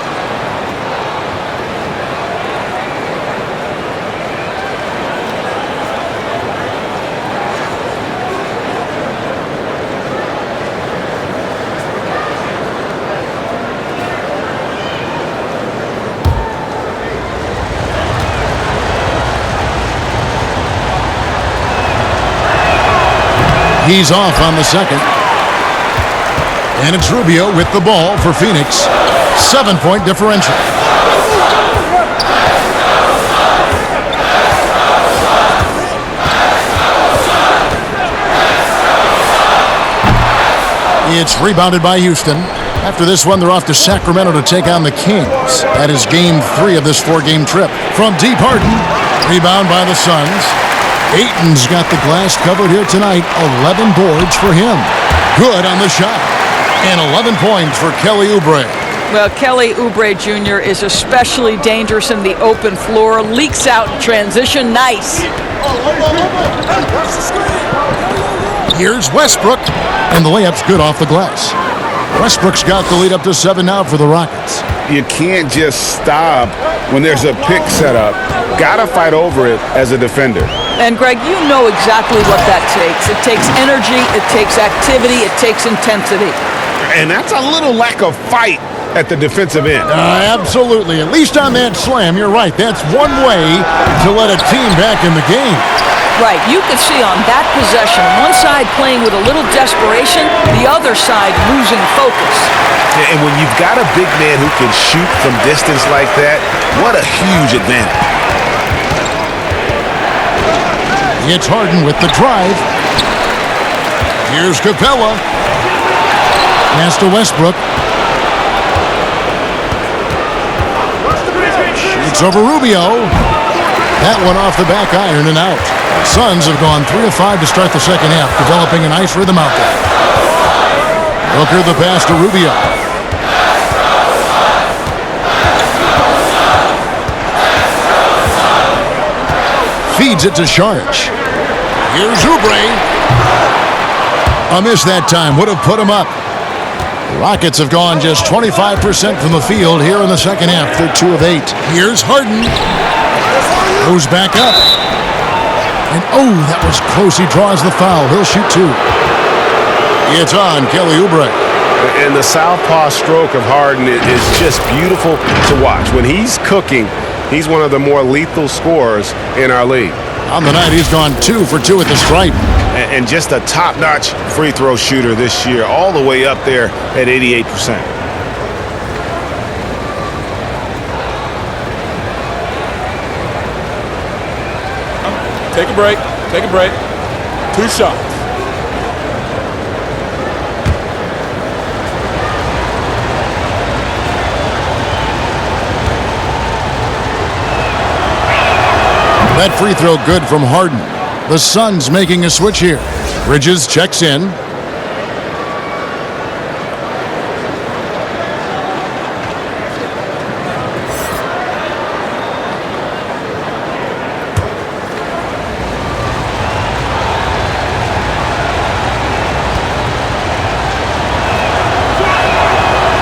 He's off on the second. And it's Rubio with the ball for Phoenix. 7-point differential. It's rebounded by Houston. After this one, they're off to Sacramento to take on the Kings. That is game 3 of this 4-game trip. From deep, Harden. Rebound by the Suns. Ayton's got the glass covered here tonight. 11 boards for him. Good on the shot. And 11 points for Kelly Oubre. Well, Kelly Oubre Jr. is especially dangerous in the open floor. Leaks out in transition. Nice. Here's Westbrook. And the layup's good off the glass. Westbrook's got the lead up to 7 now for the Rockets. You can't just stop when there's a pick set up. Gotta fight over it as a defender. And Greg, you know exactly what that takes. It takes energy, it takes activity, it takes intensity. And that's a little lack of fight at the defensive end. Absolutely. At least on that slam, you're right. That's one way to let a team back in the game. Right. You could see on that possession, one side playing with a little desperation, the other side losing focus. And when you've got a big man who can shoot from distance like that, what a huge advantage. It's Harden with the drive. Here's Capella. Pass to Westbrook. Shoots over Rubio. That one off the back iron and out. Suns have gone 3 of 5 to start the second half, developing a nice rhythm out there. Booker the pass to Rubio. Feeds it to Saric. Here's Oubre. A miss that time. Would have put him up. The Rockets have gone just 25% from the field here in the second half. They're 2 of 8. Here's Harden. Goes back up. And oh, that was close. He draws the foul. He'll shoot 2. It's on Kelly Oubre. And the southpaw stroke of Harden is just beautiful to watch. When he's cooking, he's one of the more lethal scorers in our league. On the night, he's gone 2 for 2 at the stripe. And just a top-notch free throw shooter this year, all the way up there at 88%. Take a break. Take a break. 2 shots. That free throw good from Harden. The Suns making a switch here. Bridges checks in.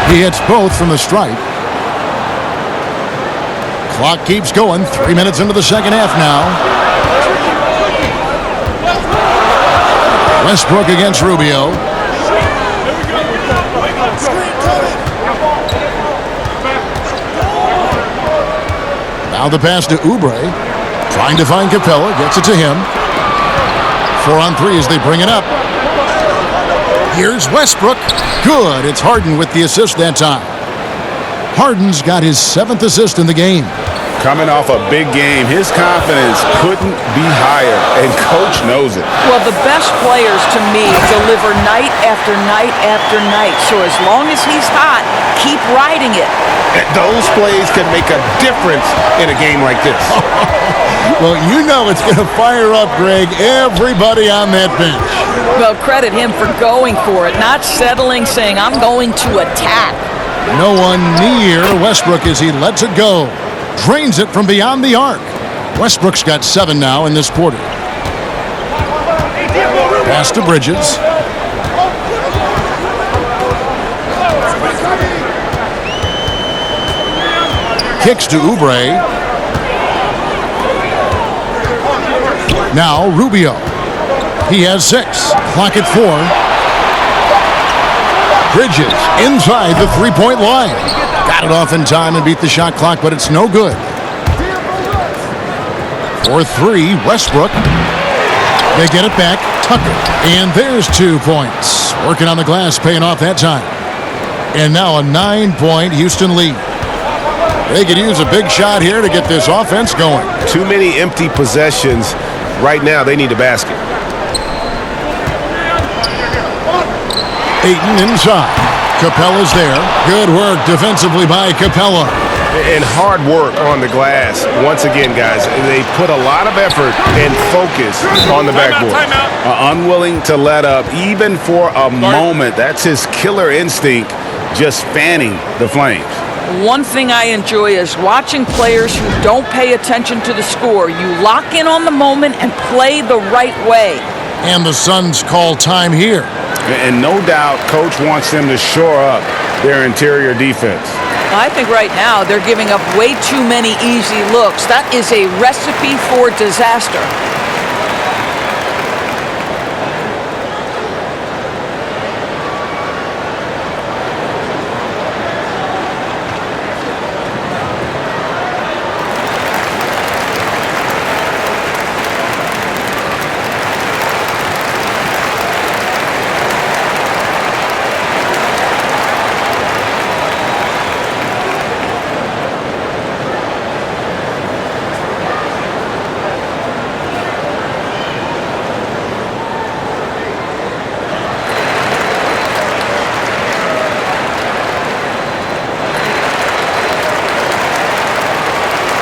He hits both from the stripe. Clock keeps going. 3 minutes into the second half now. Westbrook against Rubio. Now the pass to Oubre. Trying to find Capella. Gets it to him. 4 on 3 as they bring it up. Here's Westbrook. Good. It's Harden with the assist that time. Harden's got his 7th assist in the game. Coming off a big game, his confidence couldn't be higher, and Coach knows it. Well, the best players, to me, deliver night after night after night. So as long as he's hot, keep riding it. Those plays can make a difference in a game like this. Well, you know it's going to fire up, Greg, everybody on that bench. Well, credit him for going for it, not settling, saying, I'm going to attack. No one near Westbrook as he lets it go. Drains it from beyond the arc. Westbrook's got 7 now in this quarter. Pass to Bridges. Kicks to Oubre. Now Rubio. He has 6. Clock at 4. Bridges inside the 3-point line. Got it off in time and beat the shot clock, but it's no good. For 3, Westbrook. They get it back. Tucker. And there's 2 points. Working on the glass, paying off that time. And now a 9-point Houston lead. They could use a big shot here to get this offense going. Too many empty possessions. Right now, they need a basket. Ayton inside. Capella's there. Good work defensively by Capella. And hard work on the glass. Once again, guys, they put a lot of effort and focus on the backboard. Unwilling to let up, even for a moment. That's his killer instinct, just fanning the flames. One thing I enjoy is watching players who don't pay attention to the score. You lock in on the moment and play the right way. And the Suns call time here. And no doubt, Coach wants them to shore up their interior defense. I think right now they're giving up way too many easy looks. That is a recipe for disaster.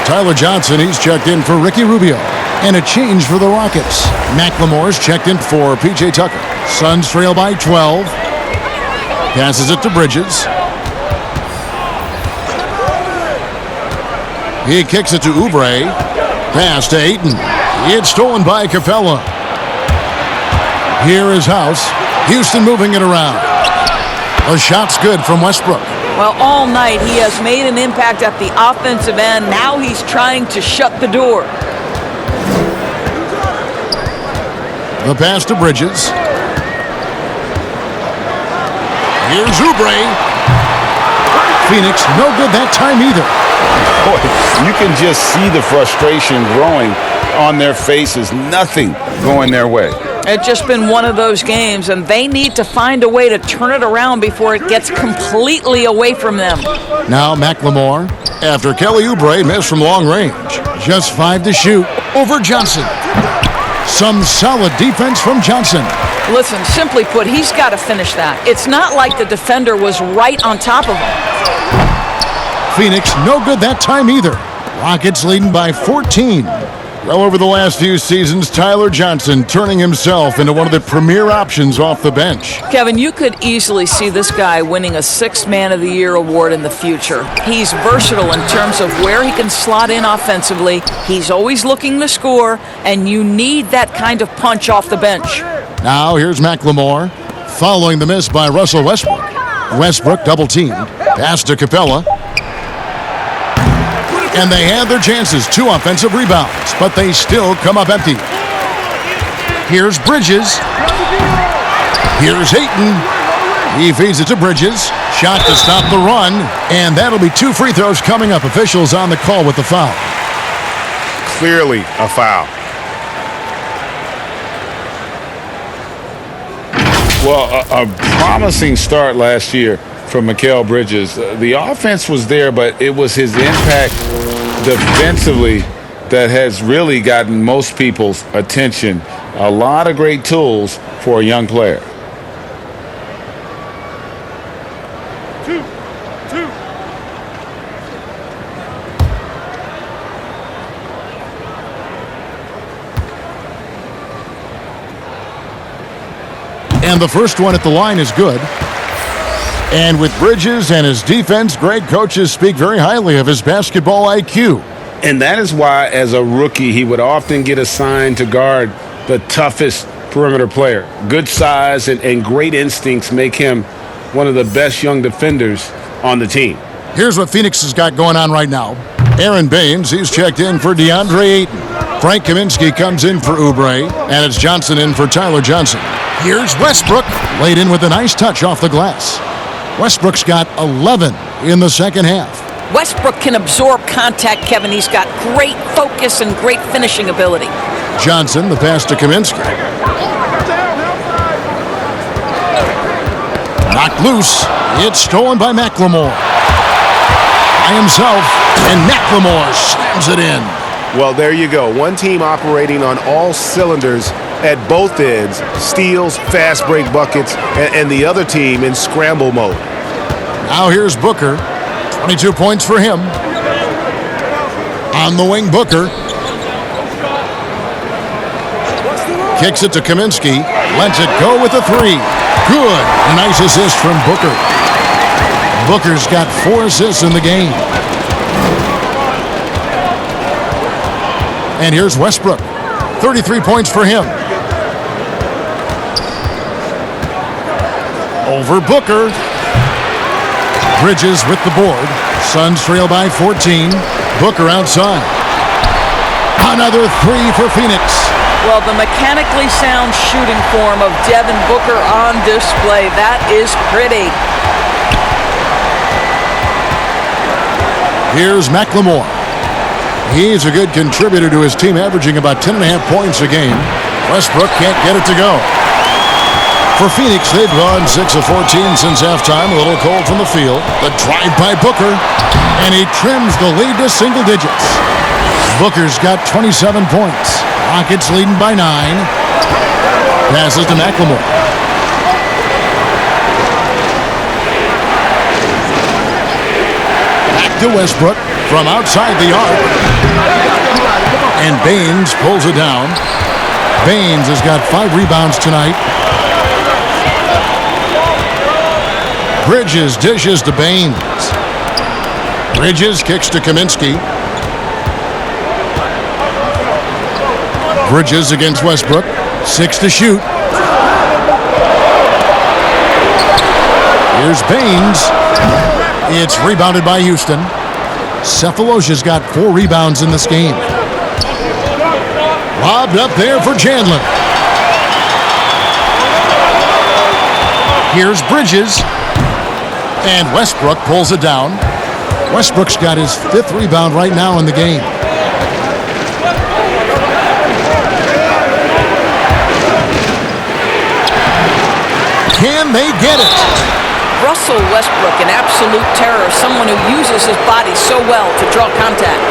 Tyler Johnson, he's checked in for Ricky Rubio. And a change for the Rockets. McLemore's checked in for P.J. Tucker. Suns trail by 12. Passes it to Bridges. He kicks it to Oubre. Pass to Ayton. It's stolen by Capella. Here is House. Houston moving it around. A shot's good from Westbrook. Well, all night he has made an impact at the offensive end. Now he's trying to shut the door. The pass to Bridges. Here's Oubre. Phoenix, no good that time either. Boy, you can just see the frustration growing on their faces. Nothing going their way. It's just been one of those games, and they need to find a way to turn it around before it gets completely away from them. Now McLemore, after Kelly Oubre missed from long range. Just 5 to shoot over Johnson. Some solid defense from Johnson. Listen, simply put, he's got to finish that. It's not like the defender was right on top of him. Phoenix, no good that time either. Rockets leading by 14. Well, over the last few seasons, Tyler Johnson turning himself into one of the premier options off the bench. Kevin, you could easily see this guy winning a 6th Man of the Year award in the future. He's versatile in terms of where he can slot in offensively. He's always looking to score, and you need that kind of punch off the bench. Now here's McLemore, following the miss by Russell Westbrook. Westbrook double-teamed. Pass to Capella. And they had their chances, 2 offensive rebounds, but they still come up empty. Here's Bridges. Here's Ayton. He feeds it to Bridges. Shot to stop the run, and that'll be 2 free throws coming up. Officials on the call with the foul. Clearly a foul. Well, a promising start last year from Mikal Bridges. The offense was there, but it was his impact defensively that has really gotten most people's attention. A lot of great tools for a young player. And the first one at the line is good. And with Bridges and his defense, great coaches speak very highly of his basketball IQ. And that is why, as a rookie, he would often get assigned to guard the toughest perimeter player. Good size and great instincts make him one of the best young defenders on the team. Here's what Phoenix has got going on right now. Aaron Baines, he's checked in for DeAndre Ayton. Frank Kaminsky comes in for Oubre, and it's Johnson in for Tyler Johnson. Here's Westbrook, laid in with a nice touch off the glass. Westbrook's got 11 in the second half. Westbrook can absorb contact, Kevin. He's got great focus and great finishing ability. Johnson, the pass to Kaminsky. Knocked loose. It's stolen by McLemore. By himself, and McLemore slams it in. Well, there you go. One team operating on all cylinders at both ends, steals, fast break buckets, and the other team in scramble mode. Now here's Booker. 22 points for him. On the wing, Booker. Kicks it to Kaminsky. Lets it go with a three. Good. A nice assist from Booker. Booker's got 4 assists in the game. And here's Westbrook. 33 points for him. Over Booker. Bridges with the board. Suns trail by 14. Booker outside. Another three for Phoenix. Well, the mechanically sound shooting form of Devin Booker on display. That is pretty. Here's McLemore. He's a good contributor to his team, averaging about 10.5 points a game. Westbrook can't get it to go. For Phoenix, they've gone 6 of 14 since halftime. A little cold from the field. The drive by Booker, and he trims the lead to single digits. Booker's got 27 points. Rockets leading by 9. Passes to McLemore. Back to Westbrook from outside the arc. And Baines pulls it down. Baines has got 5 rebounds tonight. Bridges dishes to Baines. Bridges kicks to Kaminsky. Bridges against Westbrook. 6 to shoot. Here's Baines. It's rebounded by Houston. Cephalosha's got 4 rebounds in this game. Lobbed up there for Chandler. Here's Bridges. And Westbrook pulls it down. Westbrook's got his 5th rebound right now in the game. Can they get it? Russell Westbrook, an absolute terror, someone who uses his body so well to draw contact.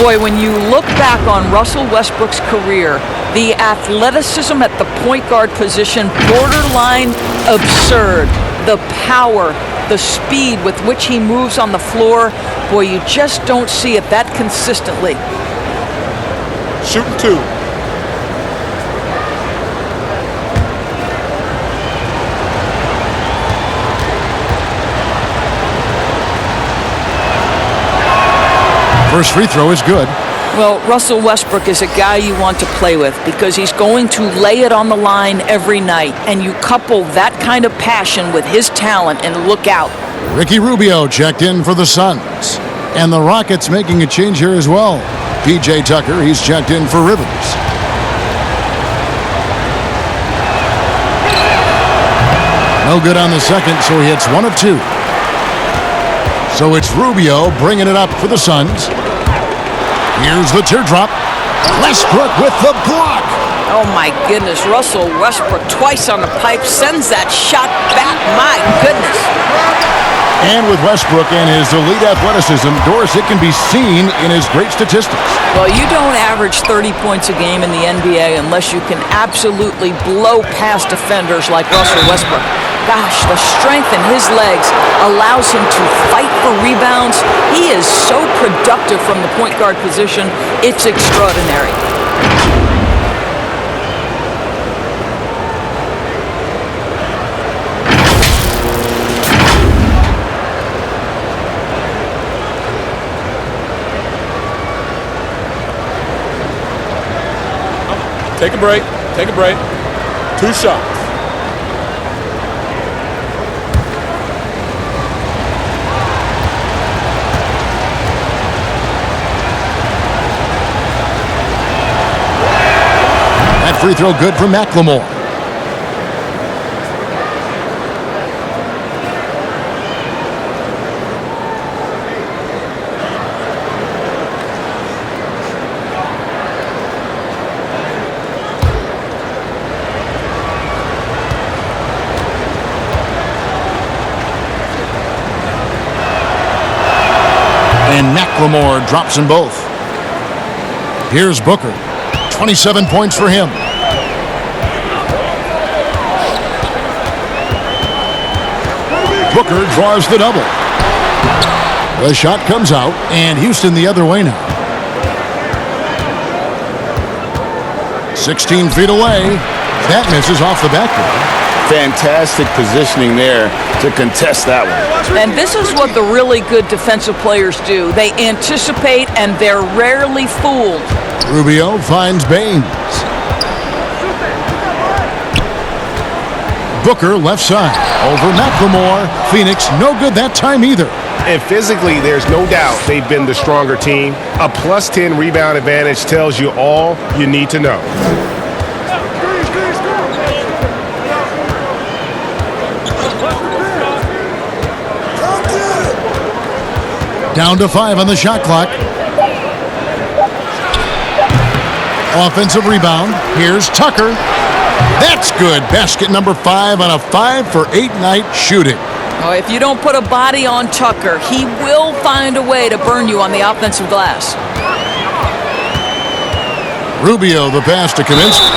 Boy, when you look back on Russell Westbrook's career, the athleticism at the point guard position, borderline absurd. The power, the speed with which he moves on the floor, boy, you just don't see it that consistently. Shooting 2. First free throw is good. Well, Russell Westbrook is a guy you want to play with because he's going to lay it on the line every night. And you couple that kind of passion with his talent and look out. Ricky Rubio checked in for the Suns. And the Rockets making a change here as well. P.J. Tucker, he's checked in for Rivers. No good on the second, so he hits 1 of 2. So it's Rubio bringing it up for the Suns. Here's the teardrop. Westbrook with the block. Oh, my goodness. Russell Westbrook twice on the pipe sends that shot back. My goodness. And with Westbrook and his elite athleticism, Doris, it can be seen in his great statistics. Well, you don't average 30 points a game in the NBA unless you can absolutely blow past defenders like Russell Westbrook. Gosh, the strength in his legs allows him to fight for rebounds. He is so productive from the point guard position. It's extraordinary. Take a break. Take a break. 2 shots. That free throw good for McLemore. And McLemore drops them both. Here's Booker. 27 points for him. Booker draws the double. The shot comes out, and Houston the other way now. 16 feet away. That misses off the backboard. Fantastic positioning there to contest that one. And this is what the really good defensive players do. They anticipate, and they're rarely fooled. Rubio finds Baines. Booker left side. Over McLemore. Phoenix no good that time either. And physically, there's no doubt they've been the stronger team. A plus 10 rebound advantage tells you all you need to know. Down to 5 on the shot clock. Offensive rebound. Here's Tucker. That's good. Basket number 5 on a 5-for-8 night shooting. Oh, if you don't put a body on Tucker, he will find a way to burn you on the offensive glass. Rubio the pass to Kaminsky.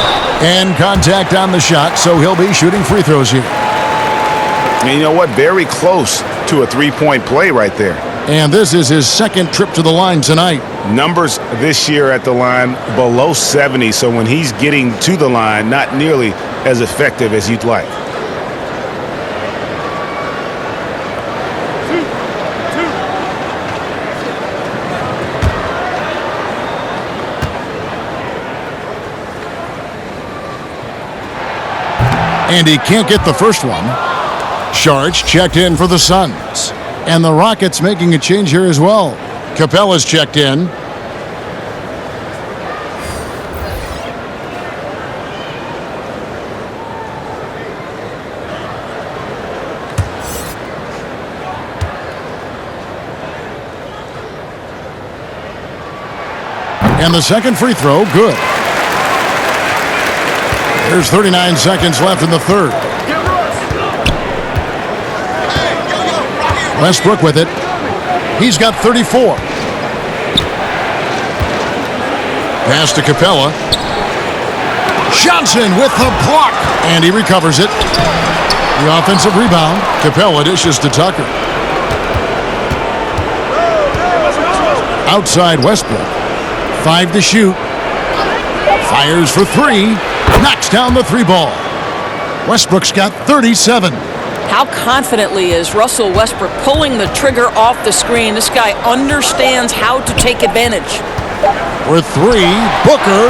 And contact on the shot, so he'll be shooting free throws here. And you know what? Very close to a three-point play right there. And this is his second trip to the line tonight. Numbers this year at the line below 70, so when he's getting to the line, not nearly as effective as you'd like. And he can't get the first one. Saric checked in for the Suns. And the Rockets making a change here as well. Capella's checked in. And the second free throw, good. There's 39 seconds left in the third. Westbrook with it. He's got 34. Pass to Capella. Johnson with the block. And he recovers it. The offensive rebound. Capella dishes to Tucker. Outside Westbrook. 5 to shoot. Fires for 3. Knocks down the 3 ball. Westbrook's got 37. How confidently is Russell Westbrook pulling the trigger off the screen? This guy understands how to take advantage. For 3, Booker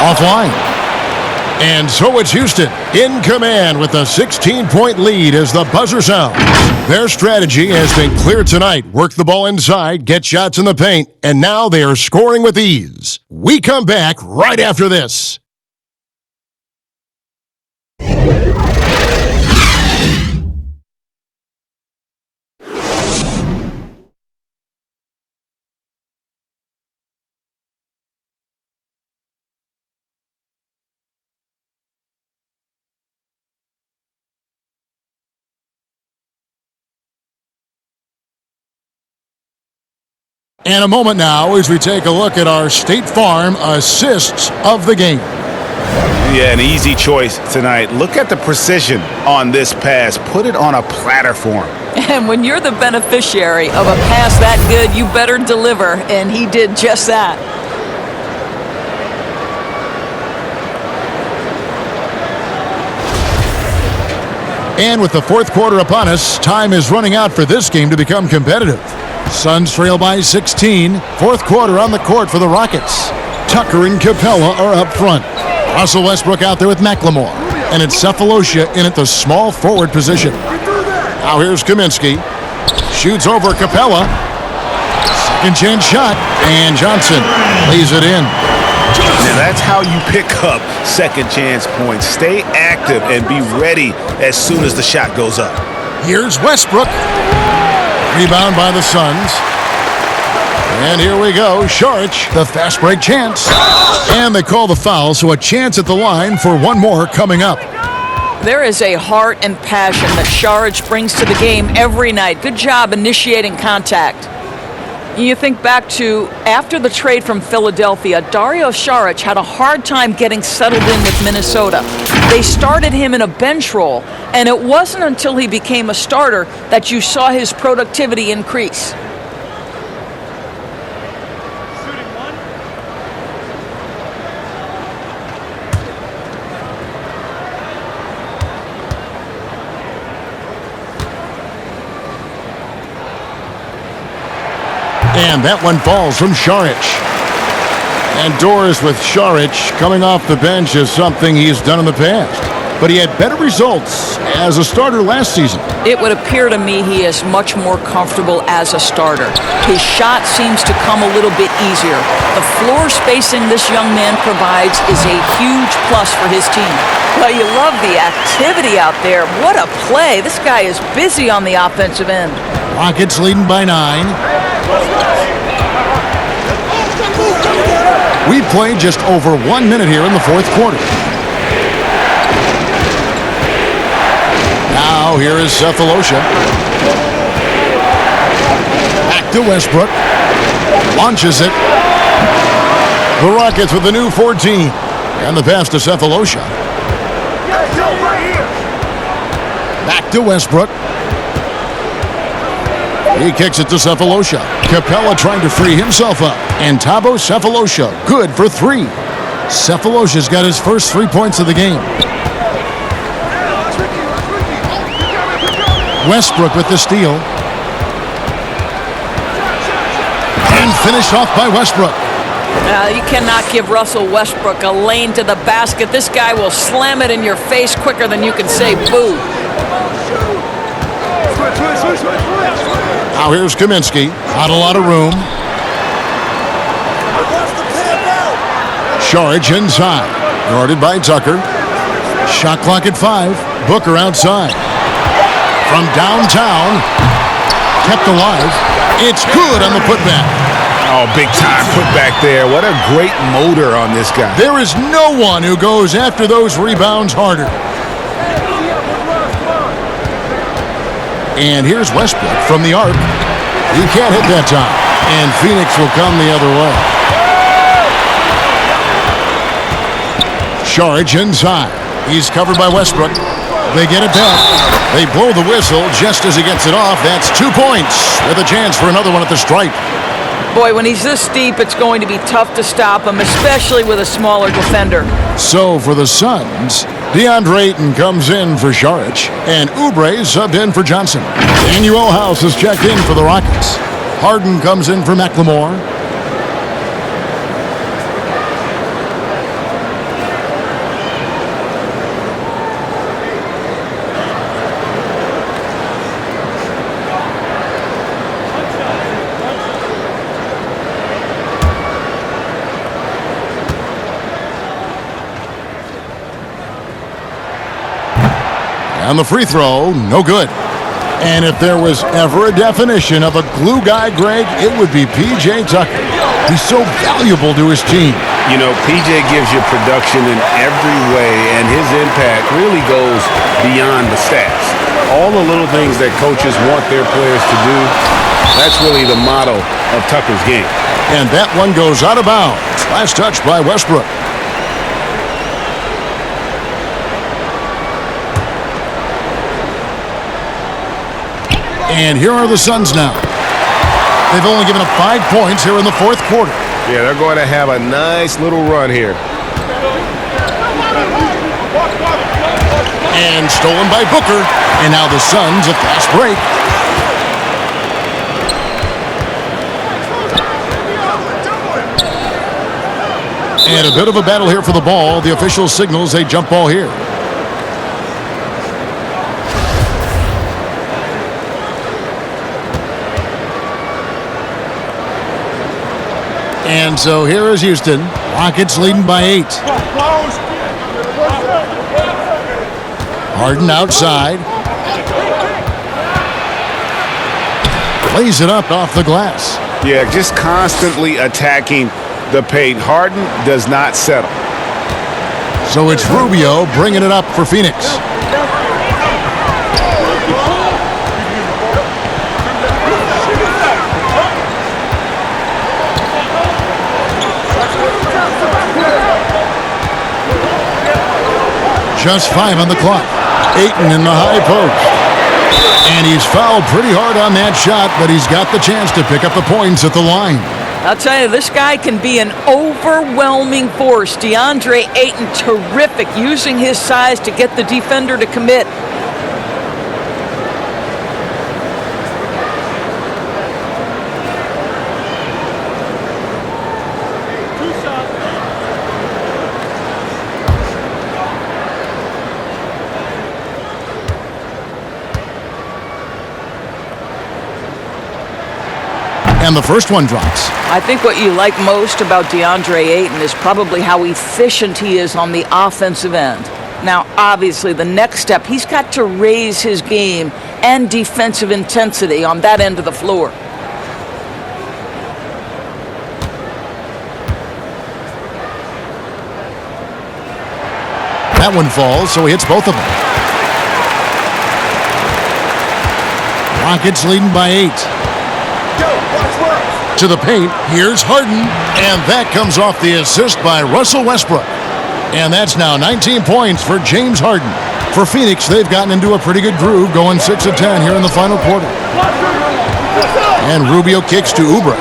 offline. And so it's Houston in command with a 16-point lead as the buzzer sounds. Their strategy has been clear tonight. Work the ball inside, get shots in the paint, and now they are scoring with ease. We come back right after this. And a moment now as we take a look at our State Farm assists of the game. Yeah, an easy choice tonight. Look at the precision on this pass. Put it on a platter for him. And when you're the beneficiary of a pass that good, you better deliver, and he did just that. And with the fourth quarter upon us, time is running out for this game to become competitive. Suns trail by 16. Fourth quarter on the court for the Rockets. Tucker and Capella are up front. Russell Westbrook out there with McLemore. And it's Cephalosha in at the small forward position. Now here's Kaminsky. Shoots over Capella. Second chance shot. And Johnson lays it in. Now that's how you pick up second chance points. Stay active and be ready as soon as the shot goes up. Here's Westbrook. Rebound by the Suns. And here we go. Saric, the fast break chance. And they call the foul, so a chance at the line for one more coming up. There is a heart and passion that Saric brings to the game every night. Good job initiating contact. You think back to after the trade from Philadelphia, Dario Saric had a hard time getting settled in with Minnesota. They started him in a bench role, and it wasn't until he became a starter that you saw his productivity increase. And that one falls from Saric. And doors with Saric coming off the bench is something he's done in the past. But he had better results as a starter last season. It would appear to me he is much more comfortable as a starter. His shot seems to come a little bit easier. The floor spacing this young man provides is a huge plus for his team. Well, you love the activity out there. What a play. This guy is busy on the offensive end. Rockets leading by 9. We played just over 1 minute here in the fourth quarter. Now here is Cephalosha. Back to Westbrook. Launches it. The Rockets with the new 14. And the pass to Cephalosha. Back to Westbrook. He kicks it to Cephalosha. Capella trying to free himself up. And Thabo Cephalosha, good for 3. Cephalosha's got his first 3 points of the game. Westbrook with the steal. And finished off by Westbrook. You cannot give Russell Westbrook a lane to the basket. This guy will slam it in your face quicker than you can say boo. Now here's Kaminsky. Not a lot of room. Saric inside. Guarded by Tucker. Shot clock at 5. Booker outside. From downtown. Kept alive. It's good on the putback. Oh, big time putback there. What a great motor on this guy. There is no one who goes after those rebounds harder. And here's Westbrook from the arc. He can't hit that time. And Phoenix will come the other way. Saric inside. He's covered by Westbrook. They get it back. They blow the whistle just as he gets it off. That's 2 points with a chance for another one at the stripe. Boy, when he's this deep, it's going to be tough to stop him, especially with a smaller defender. So for the Suns, DeAndre Ayton comes in for Saric, and Oubre subbed in for Johnson. Daniel House is checked in for the Rockets. Harden comes in for McLemore. And the free throw, no good. And if there was ever a definition of a glue guy, Greg, it would be P.J. Tucker. He's so valuable to his team. You know, P.J. gives you production in every way, and his impact really goes beyond the stats. All the little things that coaches want their players to do, that's really the motto of Tucker's game. And that one goes out of bounds. Last touch by Westbrook. And here are the Suns now. They've only given up 5 points here in the fourth quarter. Yeah, they're going to have a nice little run here. And stolen by Booker. And now the Suns a fast break. And a bit of a battle here for the ball. The official signals a jump ball here. And so here is Houston. Rockets leading by 8. Harden outside. Lays it up off the glass. Yeah, just constantly attacking the paint. Harden does not settle. So it's Rubio bringing it up for Phoenix. Just 5 on the clock. Ayton in the high post. And he's fouled pretty hard on that shot, but he's got the chance to pick up the points at the line. I'll tell you, this guy can be an overwhelming force. DeAndre Ayton, terrific, using his size to get the defender to commit. And the first one drops. I think what you like most about DeAndre Ayton is probably how efficient he is on the offensive end. Now, obviously, the next step, he's got to raise his game and defensive intensity on that end of the floor. That one falls, so he hits both of them. Rockets leading by 8. To the paint, here's Harden, and that comes off the assist by Russell Westbrook. And that's now 19 points for James Harden. For Phoenix, they've gotten into a pretty good groove, going 6 of 10 here in the final quarter. And Rubio kicks to Oubre.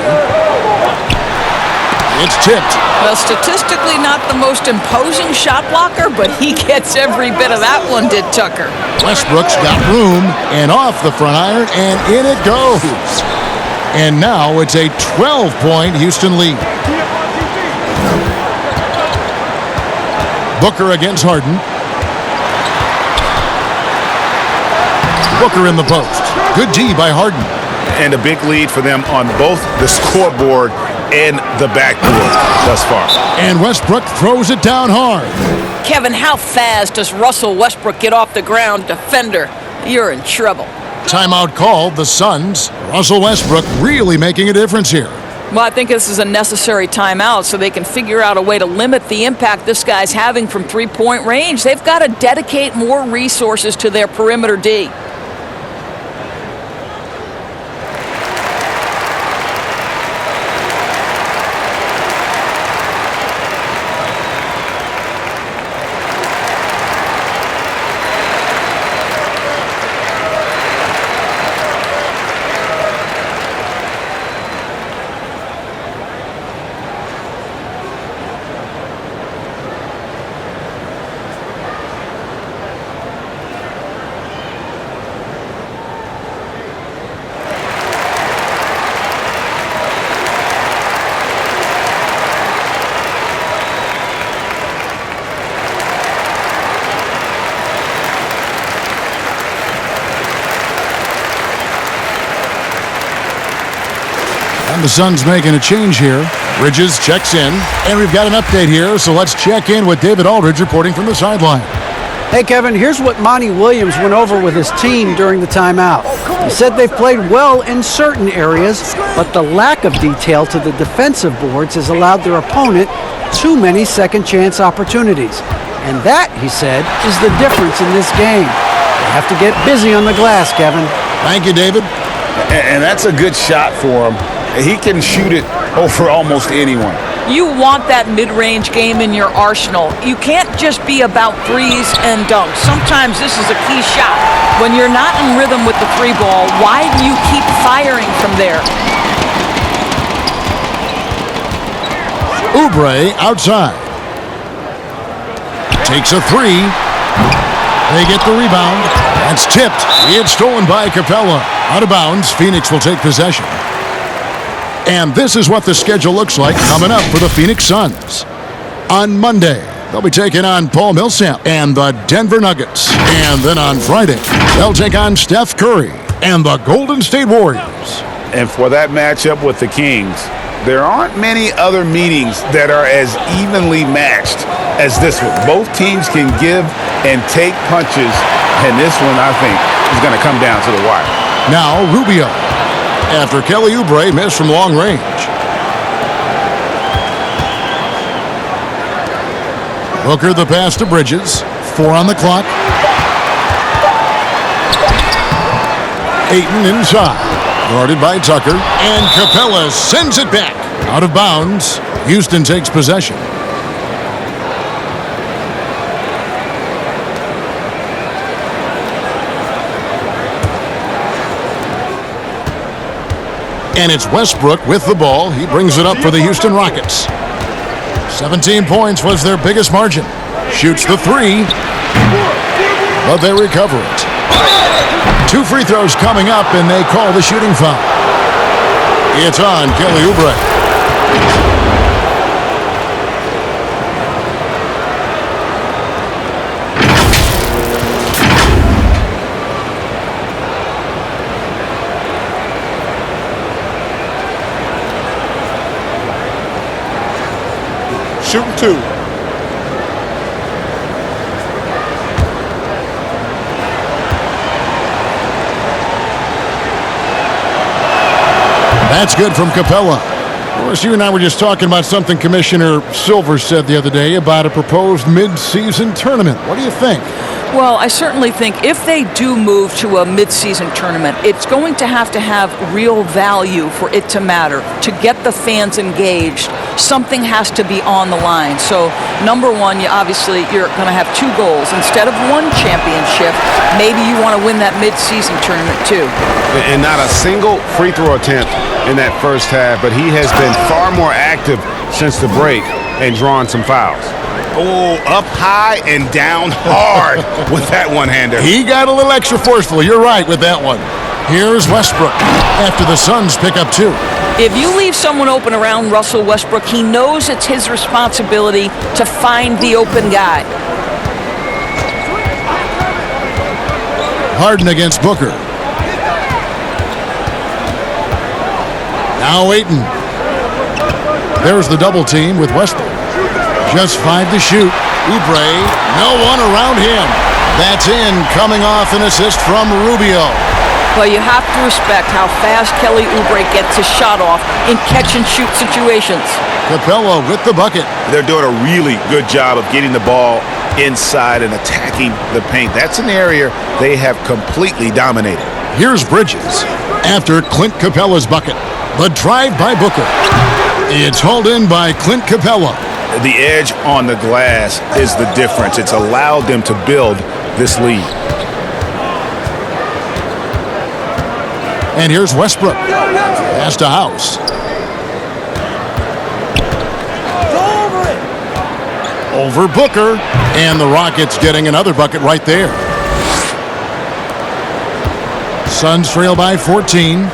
It's tipped. Well, statistically not the most imposing shot blocker, but he gets every bit of that one, did Tucker. Westbrook's got room, and off the front iron, and in it goes. And now it's a 12-point Houston lead. Booker against Harden. Booker in the post. Good D by Harden. And a big lead for them on both the scoreboard and the backboard thus far. And Westbrook throws it down hard. Kevin, how fast does Russell Westbrook get off the ground? Defender, you're in trouble. Timeout called, the Suns. Russell Westbrook really making a difference here. Well, I think this is a necessary timeout so they can figure out a way to limit the impact this guy's having from three-point range. They've got to dedicate more resources to their perimeter D. And the Suns making a change here. Bridges checks in, and we've got an update here, so let's check in with David Aldridge reporting from the sideline. Hey, Kevin, here's what Monty Williams went over with his team during the timeout. He said they've played well in certain areas, but the lack of detail to the defensive boards has allowed their opponent too many second-chance opportunities. And that, he said, is the difference in this game. They have to get busy on the glass, Kevin. Thank you, David. And that's a good shot for him. He can shoot it over almost anyone. You want that mid-range game in your arsenal. You can't just be about threes and dunks. Sometimes this is a key shot. When you're not in rhythm with the three ball, why do you keep firing from there? Oubre outside. Takes a three. They get the rebound. That's tipped. It's stolen by Capella. Out of bounds, Phoenix will take possession. And this is what the schedule looks like coming up for the Phoenix Suns. On Monday, they'll be taking on Paul Millsap and the Denver Nuggets. And then on Friday, they'll take on Steph Curry and the Golden State Warriors. And for that matchup with the Kings, there aren't many other meetings that are as evenly matched as this one. Both teams can give and take punches, and this one, I think, is going to come down to the wire. Now, Rubio. After Kelly Oubre missed from long range. Booker the pass to Bridges. 4 on the clock. Ayton inside. Guarded by Tucker. And Capella sends it back. Out of bounds. Houston takes possession. And it's Westbrook with the ball. He brings it up for the Houston Rockets. 17 points was their biggest margin. Shoots the three, but they recover it. 2 free throws coming up, and they call the shooting foul. It's on Kelly Oubre. Shooting 2. That's good from Capella. Of course, you and I were just talking about something Commissioner Silver said the other day about a proposed mid-season tournament. What do you think? Well, I certainly think if they do move to a mid-season tournament, it's going to have real value for it to matter. To get the fans engaged, something has to be on the line. So, number one, you're going to have 2 goals. Instead of 1 championship, maybe you want to win that mid-season tournament too. And not a single free throw attempt in that first half, but he has been far more active since the break and drawn some fouls. Oh, up high and down hard with that one-hander. He got a little extra forceful. You're right with that one. Here's Westbrook after the Suns pick up 2. If you leave someone open around Russell Westbrook, he knows it's his responsibility to find the open guy. Harden against Booker. Now Ayton. There's the double team with Westbrook. Just 5 to shoot. Oubre, no one around him. That's in, coming off an assist from Rubio. Well, you have to respect how fast Kelly Oubre gets his shot off in catch-and-shoot situations. Capella with the bucket. They're doing a really good job of getting the ball inside and attacking the paint. That's an area they have completely dominated. Here's Bridges after Clint Capella's bucket. The drive by Booker. It's hauled in by Clint Capella. The edge on the glass is the difference. It's allowed them to build this lead. And here's Westbrook. Pass to House. Over Booker. And the Rockets getting another bucket right there. Suns trail by 14.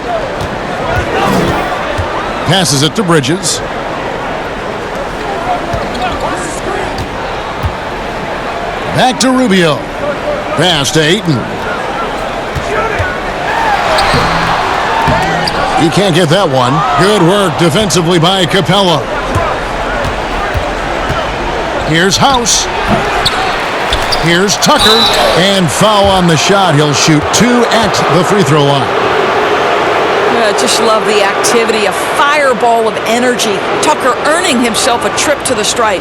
Passes it to Bridges. Back to Rubio. Pass to Ayton. He can't get that one. Good work defensively by Capella. Here's House. Here's Tucker. And foul on the shot. He'll shoot 2 at the free throw line. I just love the activity, a fireball of energy. Tucker earning himself a trip to the stripe.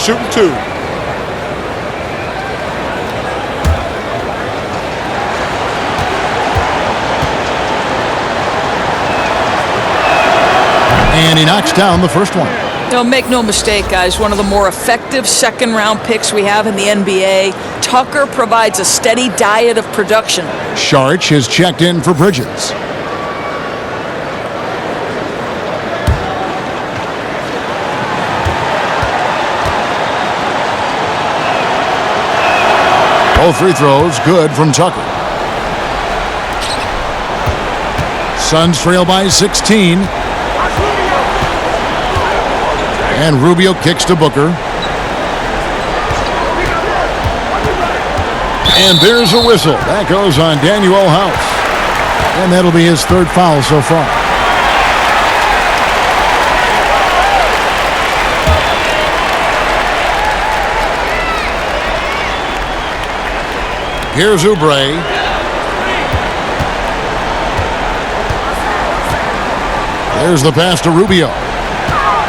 Shooting 2. And he knocks down the first one. No, make no mistake, guys. One of the more effective second-round picks we have in the NBA. Tucker provides a steady diet of production. Saric is checked in for Bridges. Both free throws good from Tucker. Suns trail by 16. And Rubio kicks to Booker. And there's a whistle. That goes on Danuel House. And that'll be his 3rd foul so far. Here's Oubre. There's the pass to Rubio.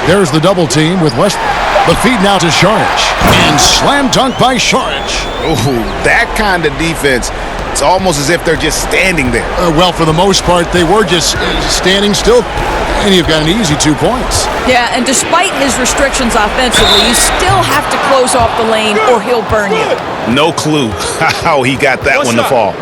There's the double team with Westbrook. The feed now to Saric. And slam dunk by Saric. Oh, that kind of defense It's almost as if they're just standing there. Well, for the most part, they were just standing still, and you've got an easy 2 points. Yeah, and despite his restrictions offensively, you still have to close off the lane or he'll burn you. No clue how he got that one to fall.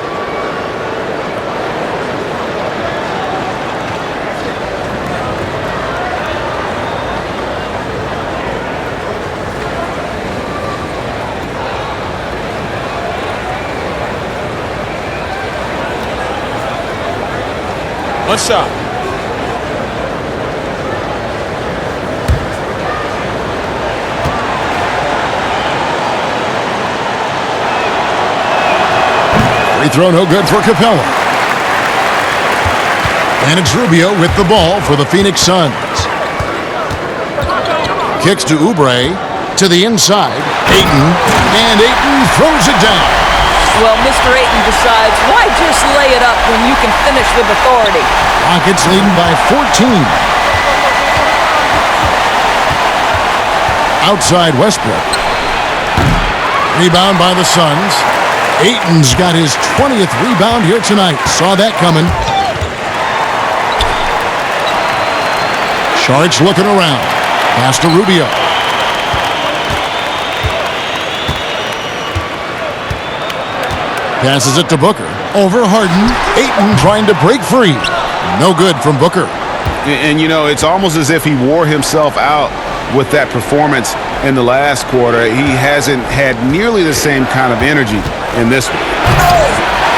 One shot. Free throw no good for Capella. And it's Rubio with the ball for the Phoenix Suns. Kicks to Oubre, to the inside. Ayton, and Ayton throws it down. Well, Mr. Ayton decides, why just lay it up when you can finish with authority? Rockets leading by 14. Outside Westbrook. Rebound by the Suns. Ayton's got his 20th rebound here tonight. Saw that coming. Sharks looking around. Pass to Rubio. Passes it to Booker. Over Harden. Ayton trying to break free. No good from Booker. And, you know, it's almost as if he wore himself out with that performance in the last quarter. He hasn't had nearly the same kind of energy in this one.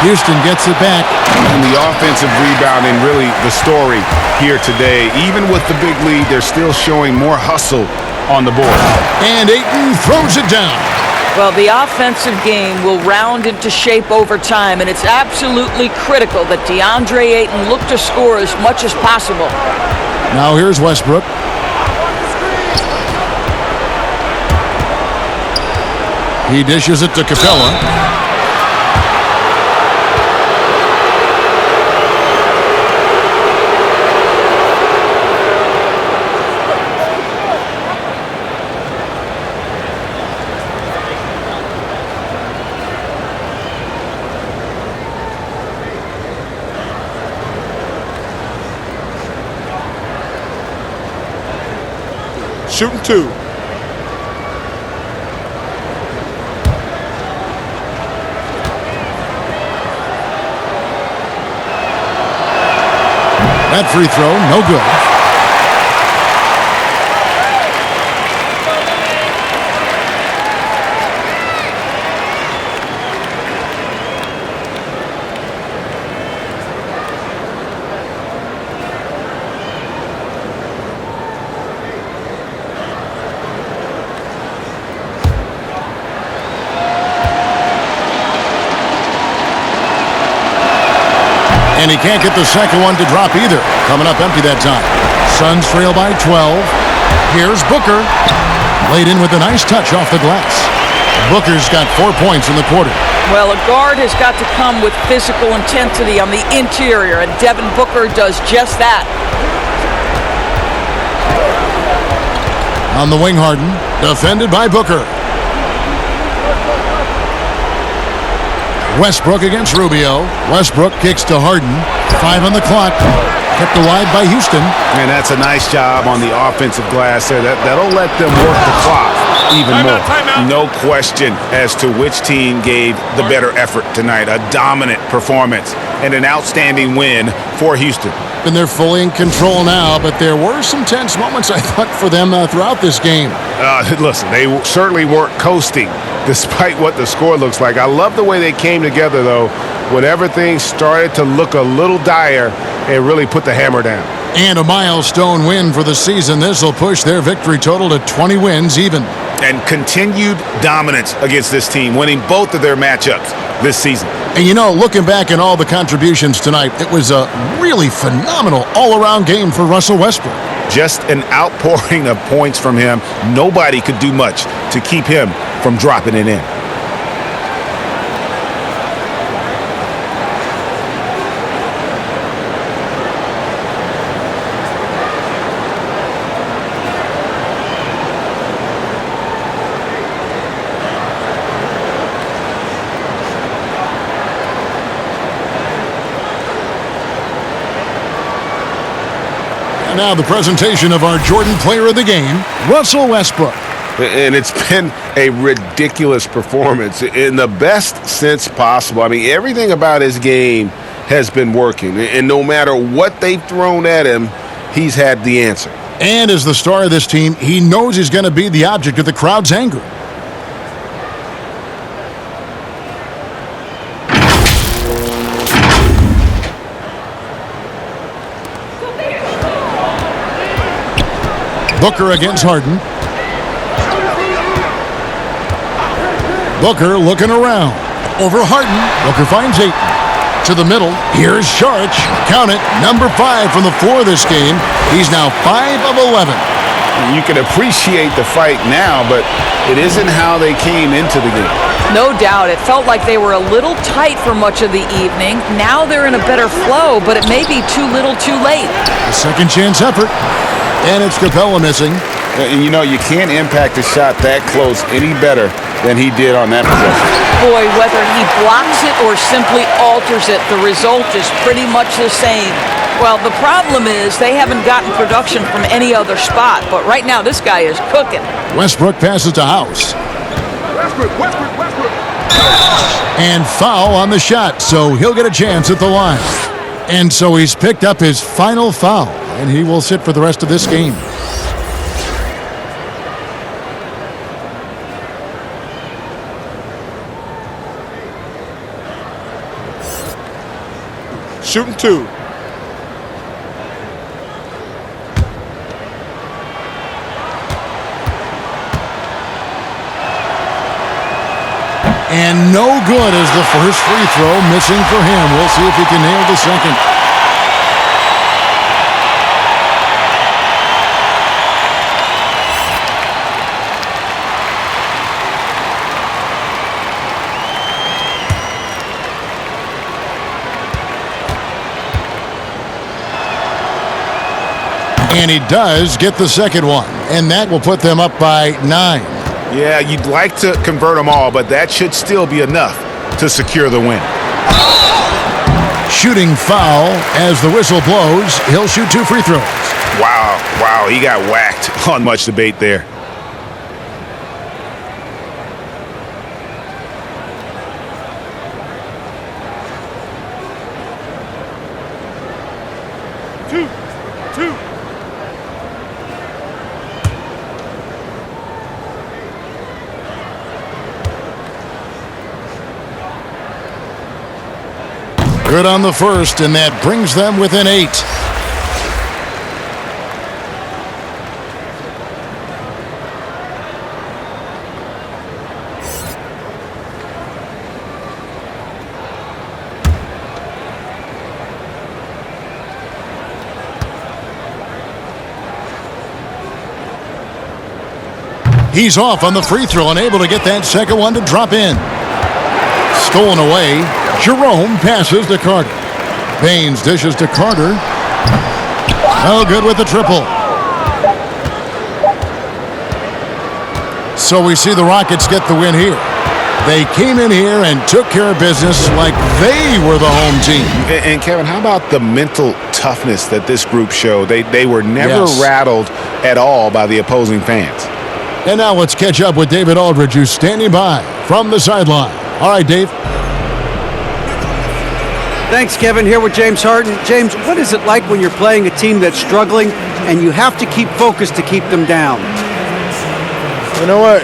Houston gets it back. And the offensive rebounding, really the story here today. Even with the big lead, they're still showing more hustle on the board. And Ayton throws it down. Well, the offensive game will round into shape over time, and it's absolutely critical that DeAndre Ayton look to score as much as possible. Now here's Westbrook. He dishes it to Capella. Shooting 2. That free throw, no good. And he can't get the second one to drop either. Coming up empty that time. Suns trail by 12. Here's Booker. Laid in with a nice touch off the glass. Booker's got 4 points in the quarter. Well, a guard has got to come with physical intensity on the interior, and Devin Booker does just that. On the wing, Harden. Defended by Booker. Westbrook against Rubio. Westbrook kicks to Harden. 5 on the clock. Kept wide by Houston. And that's a nice job on the offensive glass there. That'll let them work the clock even more. No question as to which team gave the better effort tonight. A dominant performance and an outstanding win for Houston. And they're fully in control now, but there were some tense moments, I thought, for them throughout this game. Listen, they certainly weren't coasting despite what the score looks like. I love the way they came together, though. Whenever things started to look a little dire, it really put the hammer down. And a milestone win for the season. This will push their victory total to 20 wins even. And continued dominance against this team, winning both of their matchups this season. And you know, looking back at all the contributions tonight, it was a really phenomenal all-around game for Russell Westbrook. Just an outpouring of points from him. Nobody could do much to keep him from dropping it in. now the presentation of our Jordan Player of the Game, Russell Westbrook. And it's been a ridiculous performance in the best sense possible. I mean, everything about his game has been working. And no matter what they've thrown at him, he's had the answer. And as the star of this team, he knows he's going to be the object of the crowd's anger. Booker against Harden. Booker looking around. Over Harden. Booker finds Ayton. To the middle. Here's Saric. Count it. Number 5 from the floor this game. He's now 5 of 11. You can appreciate the fight now, but it isn't how they came into the game. No doubt. It felt like they were a little tight for much of the evening. Now they're in a better flow, but it may be too little too late. A second chance effort. And it's Capella missing. And you know, you can't impact a shot that close any better than he did on that possession. Boy, whether he blocks it or simply alters it, the result is pretty much the same. Well, the problem is they haven't gotten production from any other spot, but right now this guy is cooking. Westbrook passes to House. And foul on the shot, so he'll get a chance at the line. And so he's picked up his final foul, and he will sit for the rest of this game. Shooting 2. And no good as the first free throw missing for him. We'll see if he can nail the second. And he does get the second one. And that will put them up by 9. Yeah, you'd like to convert them all, but that should still be enough to secure the win. Shooting foul as the whistle blows. He'll shoot 2 free throws. Wow, he got whacked on much debate there. Two. Good on the first, and that brings them within 8. He's off on the free throw and able to get that second one to drop in. Stolen away. Jerome passes to Carter. Baines dishes to Carter. No good with the triple. So we see the Rockets get the win here. They came in here and took care of business like they were the home team. And Kevin, how about the mental toughness that this group showed? They were never rattled at all by the opposing fans. And now let's catch up with David Aldridge, who's standing by from the sideline. All right, Dave. Thanks, Kevin. Here with James Harden. James, what is it like when you're playing a team that's struggling and you have to keep focused to keep them down? You know what?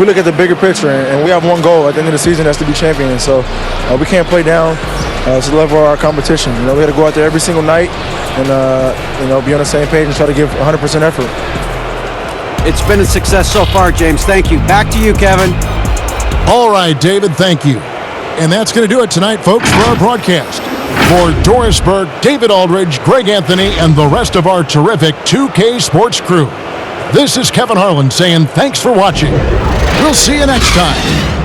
We look at the bigger picture, and we have one goal at the end of the season, that's to be champions. So we can't play down to the level of our competition. You know, we got to go out there every single night and be on the same page and try to give 100% effort. It's been a success so far, James. Thank you. Back to you, Kevin. All right, David, thank you. And that's going to do it tonight, folks, for our broadcast. For Doris Burke, David Aldridge, Greg Anthony, and the rest of our terrific 2K Sports crew, this is Kevin Harlan saying thanks for watching. We'll see you next time.